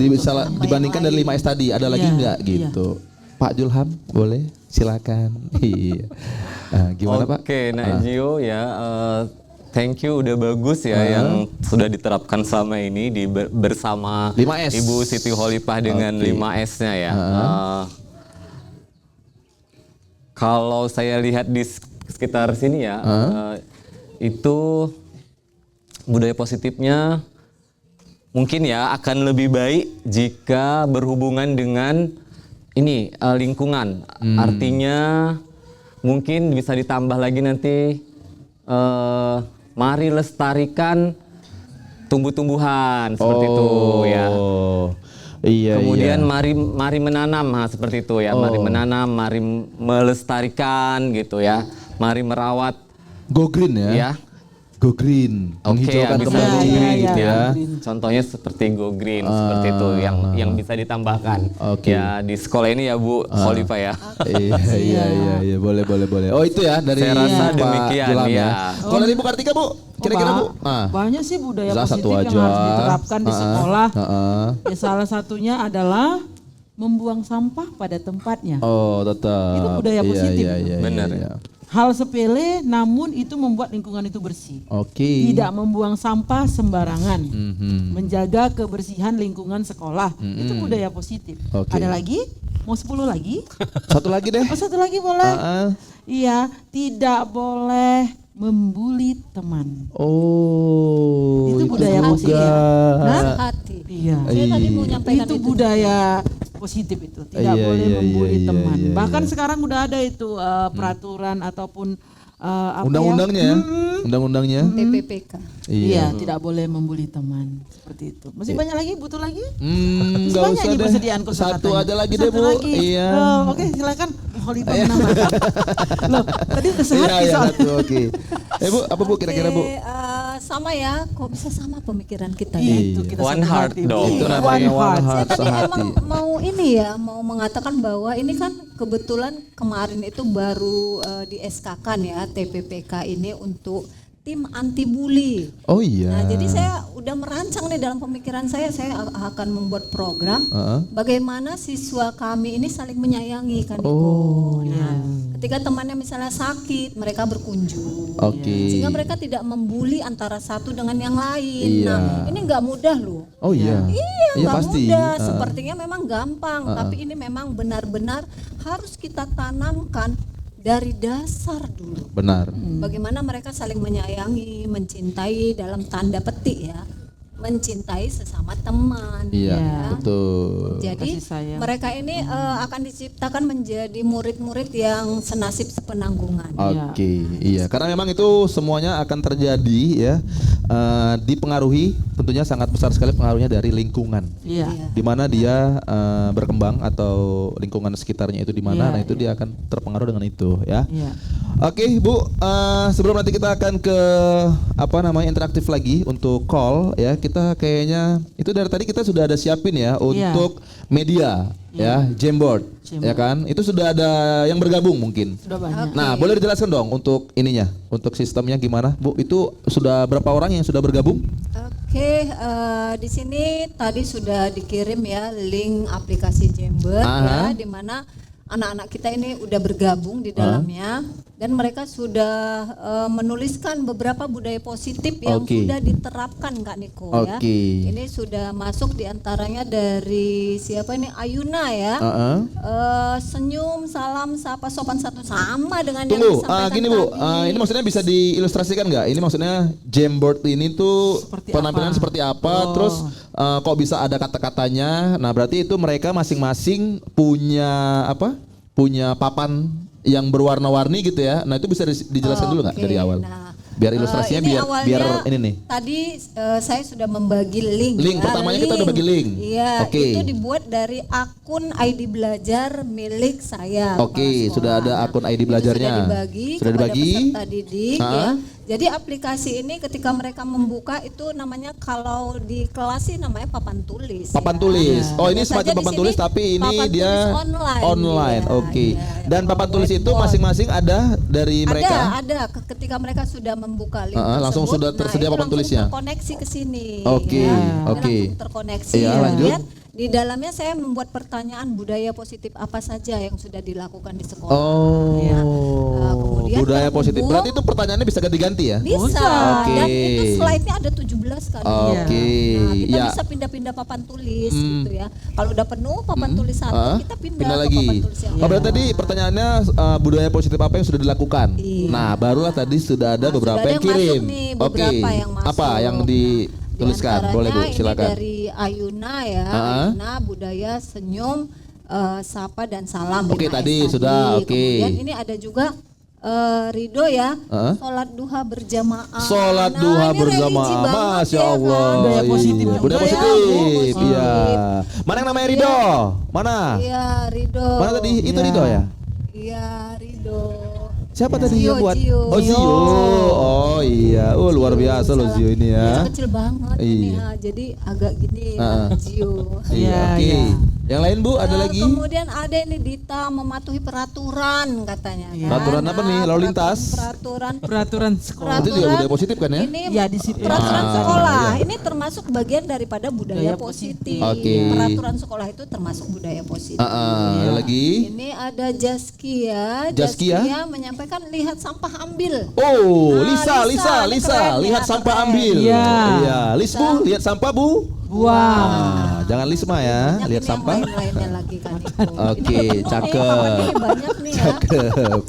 dibandingkan dari 5S tadi. Ada lagi nggak gitu? Pak Julham, boleh? Silakan. Iya. Gimana Pak? Gio ya. Thank you, udah bagus ya yang sudah diterapkan selama ini bersama 5S. Ibu Siti Kholifah dengan 5S-nya ya. Kalau saya lihat di sekitar sini ya, itu budaya positifnya mungkin ya akan lebih baik jika berhubungan dengan ini lingkungan. Artinya mungkin bisa ditambah lagi nanti mari lestarikan tumbuh-tumbuhan seperti itu ya. Kemudian mari menanam seperti itu ya. Mari menanam, mari melestarikan gitu ya. Mari merawat. Go green ya. Go green, menghijaukan kembali gitu ya. Contohnya seperti Go Green seperti itu yang bisa ditambahkan. Ya di sekolah ini ya Bu Kholifah ya. Iya, boleh. Oh itu ya dari saya rasa demikian ya. Kalau dari Bu Kartika Bu, kira-kira Bu? Banyak sih budaya positif yang harus diterapkan di sekolah. Ya salah satunya adalah membuang sampah pada tempatnya. Oh tetap. Itu budaya positif. Benar. Hal sepele namun itu membuat lingkungan itu bersih. Tidak membuang sampah sembarangan. Menjaga kebersihan lingkungan sekolah. Itu budaya positif. Ada lagi? Mau 10 lagi? Satu lagi deh. Satu lagi boleh? Iya, tidak boleh membuli teman. Oh, Itu budaya juga. positif. Hati. Iya. Saya tadi mau nyampaikan Itu budaya positif itu, tidak Iya, boleh iya, membuli iya, teman. iya, Bahkan iya. sekarang udah ada itu peraturan ataupun Undang-undangnya ya? Undang-undangnya? TPPK. Iya, tidak boleh membuli teman seperti itu. Masih banyak lagi, butuh lagi? Enggak banyak usah ini deh. persediaan Satu kosakatanya. aja lagi deh, Satu Bu. lagi. Iya. Oke, silakan. Khalifah menambahkan. Loh, tadi udah sehati Iya, soalnya. satu, oke. Bu, apa Bu kira-kira Bu? Sama ya, kok bisa sama pemikiran kita Iya. ya? Itu kita One satu heart hati, Bu. dong. Itu namanya one Saya heart, tadi sehati. emang mau ini ya, mau mengatakan bahwa ini kan kebetulan kemarin itu baru di SK-kan ya TPPK ini untuk tim anti bully. Oh iya. Nah, jadi saya udah merancang nih dalam pemikiran saya akan membuat program bagaimana siswa kami ini saling menyayangi kan. Nah, ketika temannya misalnya sakit, mereka berkunjung. Oke. Sehingga mereka tidak membuli antara satu dengan yang Iya. lain. Nah, ini nggak mudah loh. Oh iya. Iya, nggak pasti. mudah. Sepertinya memang gampang, tapi ini memang benar-benar harus kita tanamkan dari dasar dulu. Benar. Bagaimana mereka saling menyayangi, mencintai dalam tanda petik ya, mencintai sesama teman. Iya, Ya. betul. Jadi Kasih sayang. mereka ini akan diciptakan menjadi murid-murid yang senasib sepenanggungan. Oke, iya. Karena memang itu semuanya akan terjadi ya, dipengaruhi tentunya sangat besar sekali pengaruhnya dari lingkungan. Iya. Di mana dia berkembang atau lingkungan sekitarnya itu di mana, Iya, nah itu dia akan terpengaruh dengan itu ya. Iya. Oke Bu, sebelum nanti kita akan ke apa namanya interaktif lagi untuk call ya, kita kayaknya itu dari tadi kita sudah ada siapin ya untuk media ya, Jamboard ya kan, itu sudah ada yang bergabung mungkin. Sudah banyak. Nah boleh dijelaskan dong untuk ininya, untuk sistemnya gimana Bu? Itu sudah berapa orang yang sudah bergabung? Oke, di sini tadi sudah dikirim ya link aplikasi Jamboard ya, di mana anak-anak kita ini udah bergabung di dalamnya dan mereka sudah menuliskan beberapa budaya positif yang sudah diterapkan Kak Niko ya. Ini sudah masuk diantaranya dari siapa ini, Ayuna ya. Senyum, salam, sapa, sopan satu, sama dengan yang disampaikan gini Bu, tadi. ini maksudnya bisa diilustrasikan nggak? Ini maksudnya Jamboard ini tuh Seperti penampilan apa? seperti apa? Terus kok bisa ada kata-katanya? Nah berarti itu mereka masing-masing punya apa? Punya papan yang berwarna-warni gitu ya. Nah itu bisa dijelaskan dulu nggak dari awal? Nah, Biar ilustrasinya ini biar awalnya ini nih. Tadi saya sudah membagi link. Link pertamanya kita udah bagi link. Iya, Oke. itu dibuat dari akun ID Belajar milik saya. Oke, kepala sudah sekolah. ada akun ID Itu belajarnya. Sudah dibagi Sudah kepada dibagi. peserta didik ya. Jadi aplikasi ini ketika mereka membuka itu namanya, kalau di kelas sih namanya papan tulis. Papan ya. tulis. Oh ini Hanya saja semacam di papan sini tulis tapi ini papan dia tulis online. online. Iya, Oke. iya. Dan papan tulis itu Whiteboard. masing-masing ada dari mereka. Ada. Ketika mereka sudah membuka link langsung tersebut, sudah tersedia itu papan langsung tulisnya. Terkoneksi ke sini. Oke, ya. oke. Langsung terkoneksi. Iya, lanjut. Kemudian di dalamnya saya membuat pertanyaan budaya positif apa saja yang sudah dilakukan di sekolah. Oh, Ya. Kemudian budaya terhubung. positif. Berarti itu pertanyaannya bisa ganti-ganti ya? Bisa. Oke. Dan itu slide-nya ada 17 kali. Oke. Nah, kita Ya. bisa pindah-pindah papan tulis gitu ya. Kalau udah penuh papan tulis satu, kita pindah, Pindah ke lagi. papan tulis yang Oh, berarti tadi pertanyaannya budaya positif apa yang sudah dilakukan? Iya. Nah, barulah tadi sudah ada Nah, beberapa sudah yang ada yang kirim. masuk nih, beberapa yang masuk. Apa yang dituliskan? Di Boleh Bu, antaranya silakan. Ini dari Ayuna ya, Ayuna budaya senyum, sapa dan salam. Oke, 5S tadi sudah, oke. Kemudian ini ada juga Ridho ya, sholat duha berjamaah. Sholat Nah, duha ini berjamaah, religi banget Masya ya Allah. kan? Budaya positif Iya, juga budaya ya, positif. Bu. Iya. Mana yang namanya Ridho? Mana? Iya, Ridho. Mana tadi? Itu Ridho ya? Iya, Ridho. Siapa tadi Zio, yang buat? Zio. Oh Zio. Oh iya. Oh luar biasa loh Zio ini ya. Dia kecil banget ini Iya. ya, jadi agak gini ya, Zio. Iya. Oke. Iya. Yang lain Bu ada lagi? Kemudian ada ini Dita mematuhi peraturan katanya. kan. Peraturan apa nih? Lalu lintas? Peraturan sekolah. Itu juga budaya positif kan ya? Ini Ya, disiplin. peraturan Ah, sekolah. iya. Ini termasuk bagian daripada budaya Budaya positif. Oke. Peraturan sekolah itu termasuk budaya positif. Ada lagi? Ini ada Jaskia. Jaskia? menyampaikan lihat sampah ambil. Oh, Nah, Lisa, keren ya, lihat sampah keren. ambil. Iya. Iya, Lis Bu, lihat sampah Bu. Buang. jangan Lisma ya, Banyak lihat ini yang sampah. lain-lainnya lagi kan itu. Oke, Ini penuh cakep. nih, kawan nih, banyak nih ya. Cakep.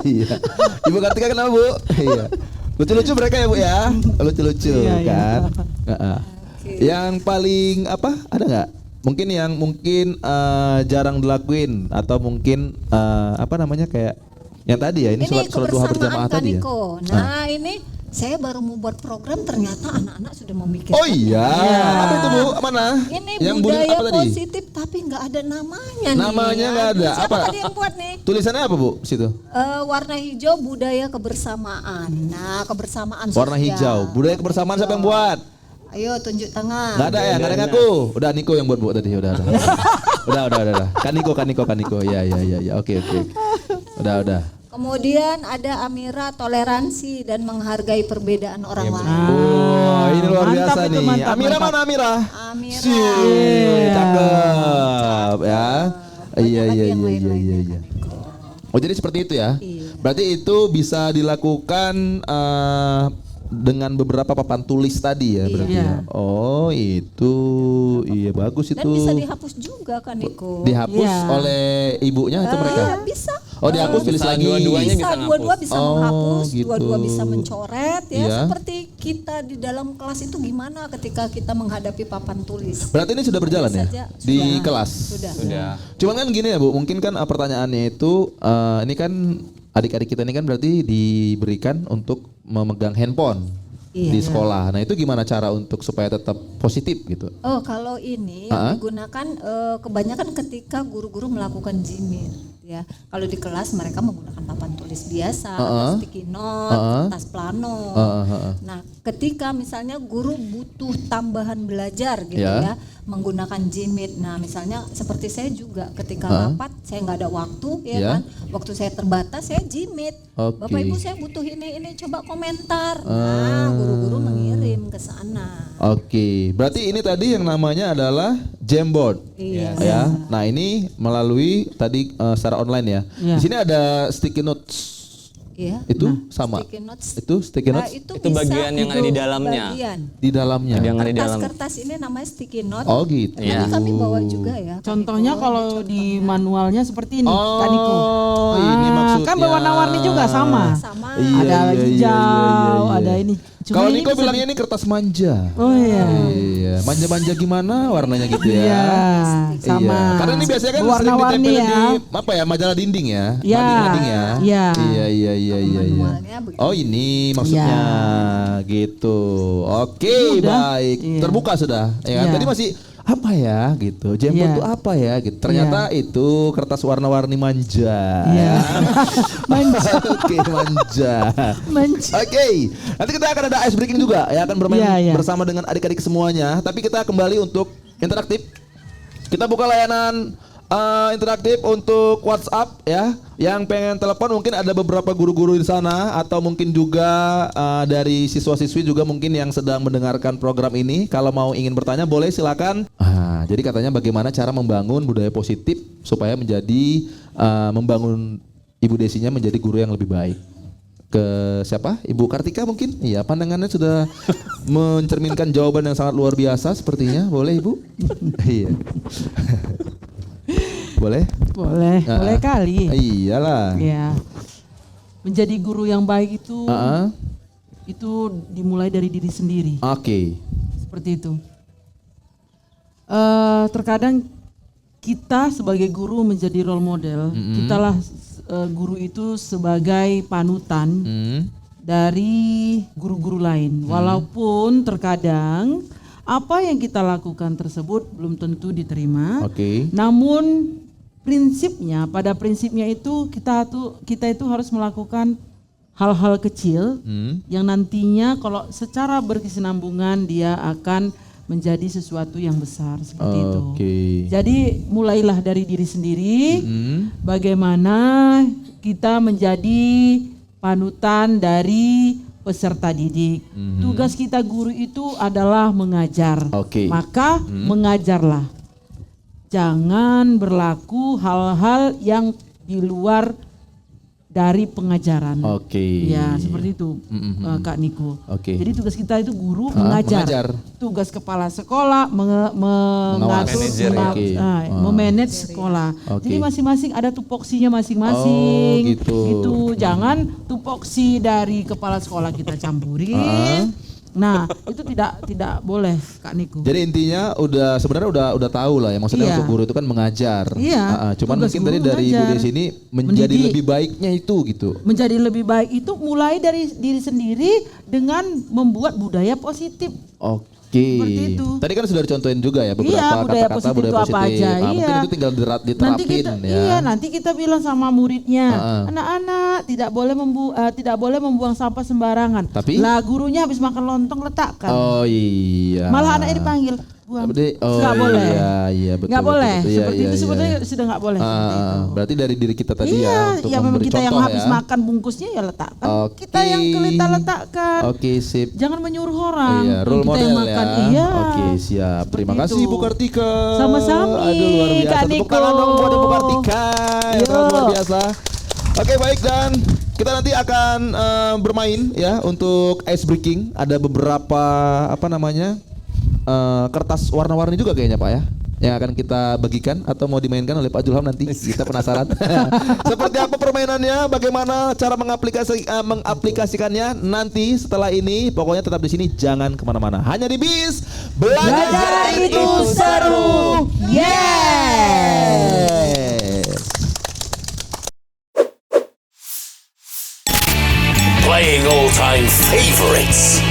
Iya. Ibu Kartika kenapa Bu? Iya. Lucu-lucu mereka ya Bu ya. Lucu-lucu kan. Heeh. Yang paling apa? Ada nggak? Mungkin yang jarang dilakuin atau mungkin apa namanya kayak yang tadi ya ini sholat duha berjamaah tadi ya. Nah ini saya baru mau buat program ternyata anak-anak sudah memikirkan. Oh iya. Apa itu Bu? Mana? Ini yang budaya apa tadi? positif tapi nggak ada namanya nih. Namanya nggak ada. Siapa Apa? tadi yang buat nih? Tulisannya apa Bu situ? Warna hijau budaya kebersamaan. Nah kebersamaan Warna sosial. hijau. Budaya kebersamaan siapa yang buat? Ayo tunjuk tangan. Nggak ada ya, nggak ada yang ngaku. Udah Niko yang buat Bu tadi, udah. udah. Kan Niko. Ya. Oke. Udah. Kemudian ada Amira toleransi dan menghargai perbedaan orang lain. Oh, ini luar Mantap biasa itu, nih. mantap, Amira mantap. mana Amira? Amira. Cakep ya. Iya. lain-lainnya, Oh jadi seperti itu ya. Iya. Berarti itu bisa dilakukan dengan beberapa papan tulis tadi ya berarti Iya. ya. Oh itu, iya bagus itu. Dan bisa dihapus juga kan Niko. Dihapus Iya. oleh ibunya atau mereka? Iya bisa. Oh dihapus tulis lagi. Dua-duanya Bisa, bisa dua-dua bisa Oh, menghapus, gitu. dua-dua bisa mencoret ya. Iya. Seperti kita di dalam kelas itu gimana ketika kita menghadapi papan tulis. Berarti ini sudah berjalan ya Saja, di sudah. kelas. Sudah. Cuman kan gini ya Bu, mungkin kan pertanyaannya itu ini kan adik-adik kita ini kan berarti diberikan untuk memegang handphone Iya. di sekolah. Nah itu gimana cara untuk supaya tetap positif gitu? Oh kalau ini yang digunakan kebanyakan ketika guru-guru melakukan jimit ya. Kalau di kelas mereka menggunakan papan tulis biasa, atau sticky note, kertas plano. Nah ketika misalnya guru butuh tambahan belajar gitu ya, menggunakan jimit. Nah misalnya seperti saya juga ketika rapat saya nggak ada waktu ya kan, waktu saya terbatas saya jimit. Oke. Bapak Ibu saya butuh ini coba komentar. Nah guru-guru mengirim ke sana. Oke, berarti ini tadi yang namanya adalah Jamboard. Iya. Ya. Nah, ini melalui tadi secara online ya. Iya. Di sini ada sticky notes. Iya. Itu sama. Sticky notes. Itu sticky notes Itu Itu bisa bagian yang ada di dalamnya. bagian. di dalamnya. Yang ada di dalam. Kertas-kertas ini namanya sticky note. Oh, gitu. Nanti kami bawa juga ya. Contohnya kalau di manualnya seperti ini, Kak Niko. Oh, ini maksudnya. Kan berwarna-warni juga sama. Sama. Iya, Ada iya, hijau, iya. ada ini. Cuma Kalau ini Niko bisa bilangnya ini kertas manja. Oh iya. Iya, manja-manja gimana warnanya gitu ya. Iya, sama. Iya. Karena ini biasanya kan sering Berwarna-warni ditempel ya. di apa ya, majalah dinding ya. Iya. Mading-mading ya. Iya. Iya. Manualnya begitu. Oh, ini maksudnya gitu. Oke, Udah. baik. Iya. Terbuka sudah. Ya, kan? Iya. Tadi masih apa ya gitu. Jamboard Iya. itu apa ya gitu. Ternyata itu kertas warna-warni manja. Iya. Manja. Oke, manja. Manja. Oke, nanti kita akan ada ice breaking juga ya, akan bermain Iya, iya. bersama dengan adik-adik semuanya. Tapi kita kembali untuk interaktif. Kita buka layanan interaktif untuk WhatsApp ya. Yang pengen telepon mungkin ada beberapa guru-guru di sana atau mungkin juga dari siswa-siswi juga mungkin yang sedang mendengarkan program ini. Kalau mau ingin bertanya boleh silakan. Jadi katanya bagaimana cara membangun budaya positif supaya menjadi membangun Ibu Desinya menjadi guru yang lebih baik. Ke siapa? Ibu Kartika mungkin? Iya, pandangannya sudah mencerminkan jawaban yang sangat luar biasa sepertinya. Boleh Ibu? Iya. Boleh? Boleh kali. Iyalah. Ya. Menjadi guru yang baik itu dimulai dari diri sendiri. Oke. Seperti itu. Terkadang kita sebagai guru menjadi role model. Kitalah guru itu sebagai panutan dari guru-guru lain. Walaupun terkadang apa yang kita lakukan tersebut belum tentu diterima. Oke. Namun pada prinsipnya itu kita itu harus melakukan hal-hal kecil yang nantinya kalau secara berkesinambungan dia akan menjadi sesuatu yang besar seperti itu. Jadi mulailah dari diri sendiri. Bagaimana kita menjadi panutan dari peserta didik. Tugas kita guru itu adalah mengajar. Maka mengajarlah. Jangan berlaku hal-hal yang di luar dari pengajaran. Oke. Ya, seperti itu Kak Niko. Oke. Jadi tugas kita itu guru mengajar. Tugas kepala sekolah mengatur, memanage sekolah. Jadi masing-masing ada tupoksinya masing-masing. Gitu. Jangan tupoksi dari kepala sekolah kita campurin. Nah, itu tidak boleh Kak Niko. Jadi intinya sebenarnya udah tahu lah ya, maksudnya untuk guru itu kan mengajar. Iya. Cuman mungkin tadi dari Ibu Desi ini menjadi lebih baiknya itu gitu. Menjadi lebih baik itu mulai dari diri sendiri dengan membuat budaya positif. Oke. Seperti itu. Tadi kan sudah dicontohin juga ya beberapa kata-kata budaya positif. Apa aja. Mungkin itu tinggal diterapin nanti kita bilang sama muridnya, anak-anak tidak boleh membuang sampah sembarangan. Tapi gurunya habis makan lontong letakkan. Oh iya. Malah anaknya dipanggil, buang. Nggak boleh. Iya, betul. Nggak boleh. Betul. Seperti itu sebenarnya sudah nggak boleh. Berarti dari diri kita tadi untuk memang memberi kita yang contoh habis makan bungkusnya ya letakkan. Kita yang kita letakkan. Oke, sip. Jangan menyuruh orang. Iya, role model yang makan. ya. Iya. Oke, siap. Terima kasih Bu Kartika. Sama-sama. Aduh, luar biasa. Tepuk tangan dong buat Bu Kartika. Luar biasa. Oke, baik, dan kita nanti akan bermain ya untuk ice breaking. Ada beberapa kertas warna-warni juga kayaknya Pak ya, yang akan kita bagikan atau mau dimainkan oleh Pak Julham nanti. Kita penasaran seperti apa permainannya, bagaimana cara mengaplikasikannya nanti setelah ini. Pokoknya tetap di sini, jangan kemana-mana, hanya di BIS Belajar itu Seru. Yes. Playing all-time favorites.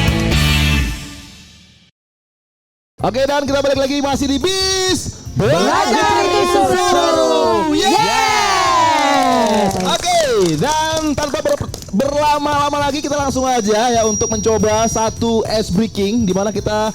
Oke, dan kita balik lagi masih di BIS Belajar itu Seru. Yes. Oke, dan tanpa berlama-lama lagi kita langsung aja ya untuk mencoba satu ice breaking, di mana kita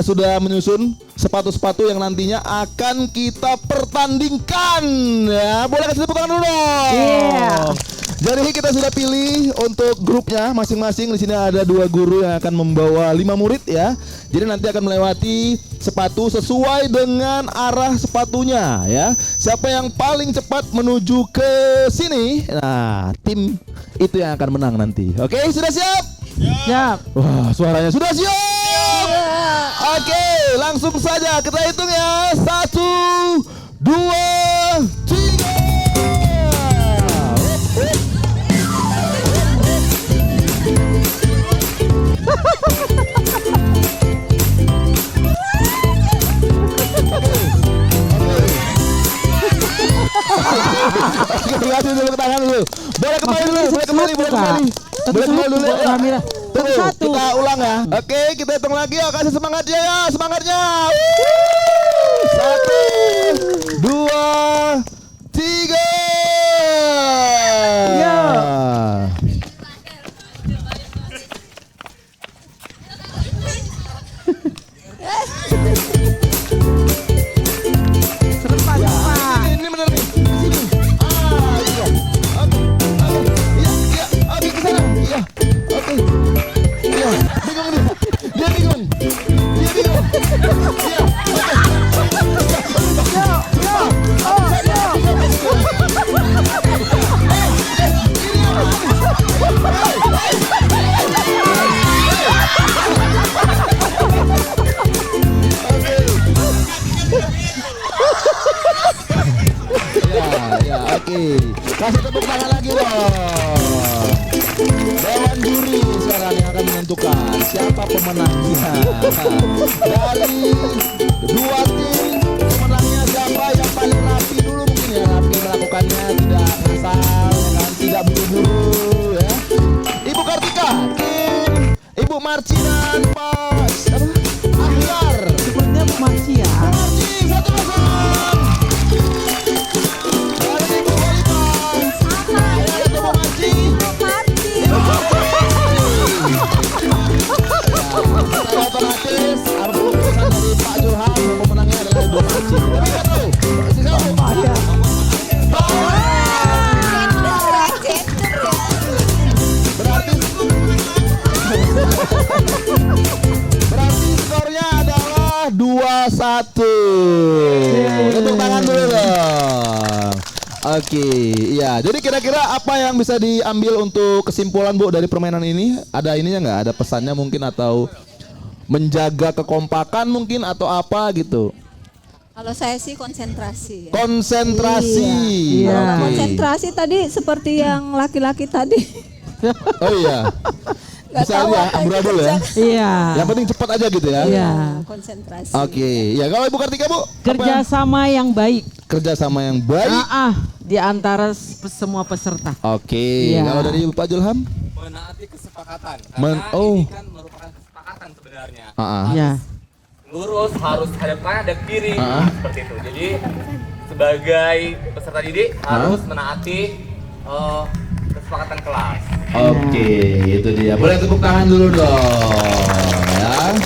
sudah menyusun sepatu-sepatu yang nantinya akan kita pertandingkan ya. Boleh kasih tepuk tangan dulu dong. Jadi kita sudah pilih untuk grupnya masing-masing. Di sini ada 2 guru yang akan membawa 5 murid ya. Jadi nanti akan melewati sepatu sesuai dengan arah sepatunya ya. Siapa yang paling cepat menuju ke sini, nah tim itu yang akan menang nanti. Oke, sudah siap? Siap. Wah, suaranya sudah siap. Oke, langsung saja kita hitung ya. 1, 2, 3. Kasih tepuk tangan dulu. Boleh kembali dulu, boleh kembali dulu ya. Tunggu, kita ulang ya. Oke, kita hitung lagi ya. Kasih semangatnya ya, semangatnya. 1, 2, 3. Ya. Ini benar nih. Sini. Iya. Oke. Iya, oke ke sana. Iya. Oke. Iya. Bingung nih. Dia bingung. Iya. Oke, kasih tepuk tangan lagi dong. Dewan juri sekarang yang akan menentukan siapa pemenangnya. Dari 2 tim, pemenangnya siapa yang paling rapi dulu mungkin ya, rapi melakukannya, tidak ngasal, tidak buru-buru ya. Ibu Kartika, tim Ibu Marci dan Pak Ahyar. Sepertinya Bu Marci ya. Marci, 1-0. Otomatis ada keputusan dari Pak Julham yang pemenangnya adalah Ibu Marci. Berarti skornya adalah 2-1. Tepuk tangan dulu dong. Oke, iya. Jadi kira-kira apa yang bisa diambil untuk kesimpulan Bu dari permainan ini? Ada ininya nggak? Ada pesannya mungkin atau menjaga kekompakan mungkin atau apa gitu? Kalau saya sih konsentrasi. Ya. Konsentrasi. Iya. Oke. Konsentrasi tadi seperti yang laki-laki tadi. Oh iya. Nggak Bisa tahu ya, apa yang amburadul ya. Iya. Yang penting cepat aja gitu ya. Iya. Konsentrasi. Oke, ya kalau Ibu Kartika Bu, Kerjasama yang baik. kerjasama yang baik. Di antara semua peserta. Oke, Iya. kalau dari Pak Julham? Menaati kesepakatan. Oh. Ini kan merupakan kesepakatan sebenarnya. Ya. Lurus harus hadap kanan hadap kiri seperti itu. Jadi sebagai peserta didik harus menaati kesepakatan kelas. Oke, itu dia. Boleh tepuk tangan dulu dong ya.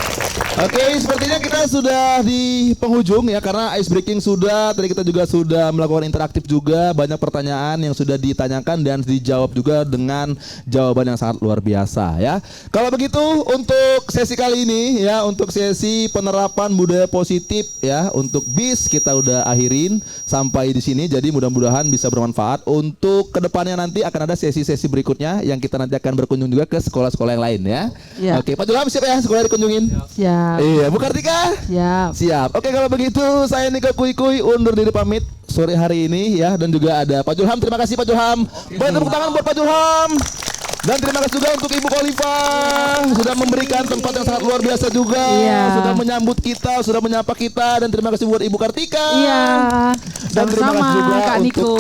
Oke, sepertinya kita sudah di penghujung ya, karena ice breaking sudah, tadi kita juga sudah melakukan interaktif juga, banyak pertanyaan yang sudah ditanyakan dan dijawab juga dengan jawaban yang sangat luar biasa ya. Kalau begitu untuk sesi kali ini ya, untuk sesi penerapan budaya positif ya, untuk BIS kita udah akhirin sampai di sini. Jadi mudah-mudahan bisa bermanfaat. Untuk kedepannya nanti akan ada sesi-sesi berikutnya yang kita nanti akan berkunjung juga ke sekolah-sekolah yang lain ya. Ya. Oke, Pak Julham siap ya sekolah dikunjungin? Siap. Iya, Bu Kartika? Siap. Siap. Oke, kalau begitu saya Niko Kuy undur diri pamit sore hari ini ya, dan juga ada Pak Julham. Terima kasih Pak Julham. Boleh tepuk tangan buat Pak Julham. Dan terima kasih juga untuk Ibu Khalifah sudah memberikan tempat yang sangat luar biasa juga. Iya. Sudah menyambut kita, sudah menyapa kita, dan terima kasih buat Ibu Kartika. Iya. Dan terima kasih juga Kak untuk Niko.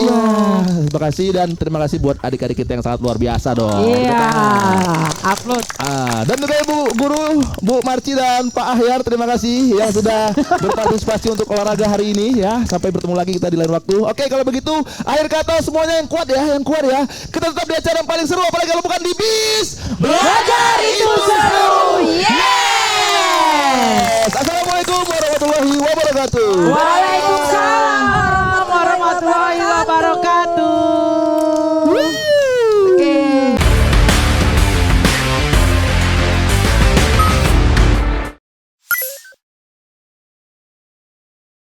terima kasih dan terima kasih buat adik-adik kita yang sangat luar biasa dong. Iya. Upload. Dan juga Ibu Guru, Bu Marci dan Pak Ahyar, terima kasih yang sudah berpartisipasi untuk olahraga hari ini ya. Sampai bertemu lagi kita di lain waktu. Oke, kalau begitu akhir kata semuanya yang kuat ya, Kita tetap di acara yang paling seru, apalagi kalau bukan di BIS. Belajar itu seru. Yes. Assalamualaikum warahmatullahi wabarakatuh.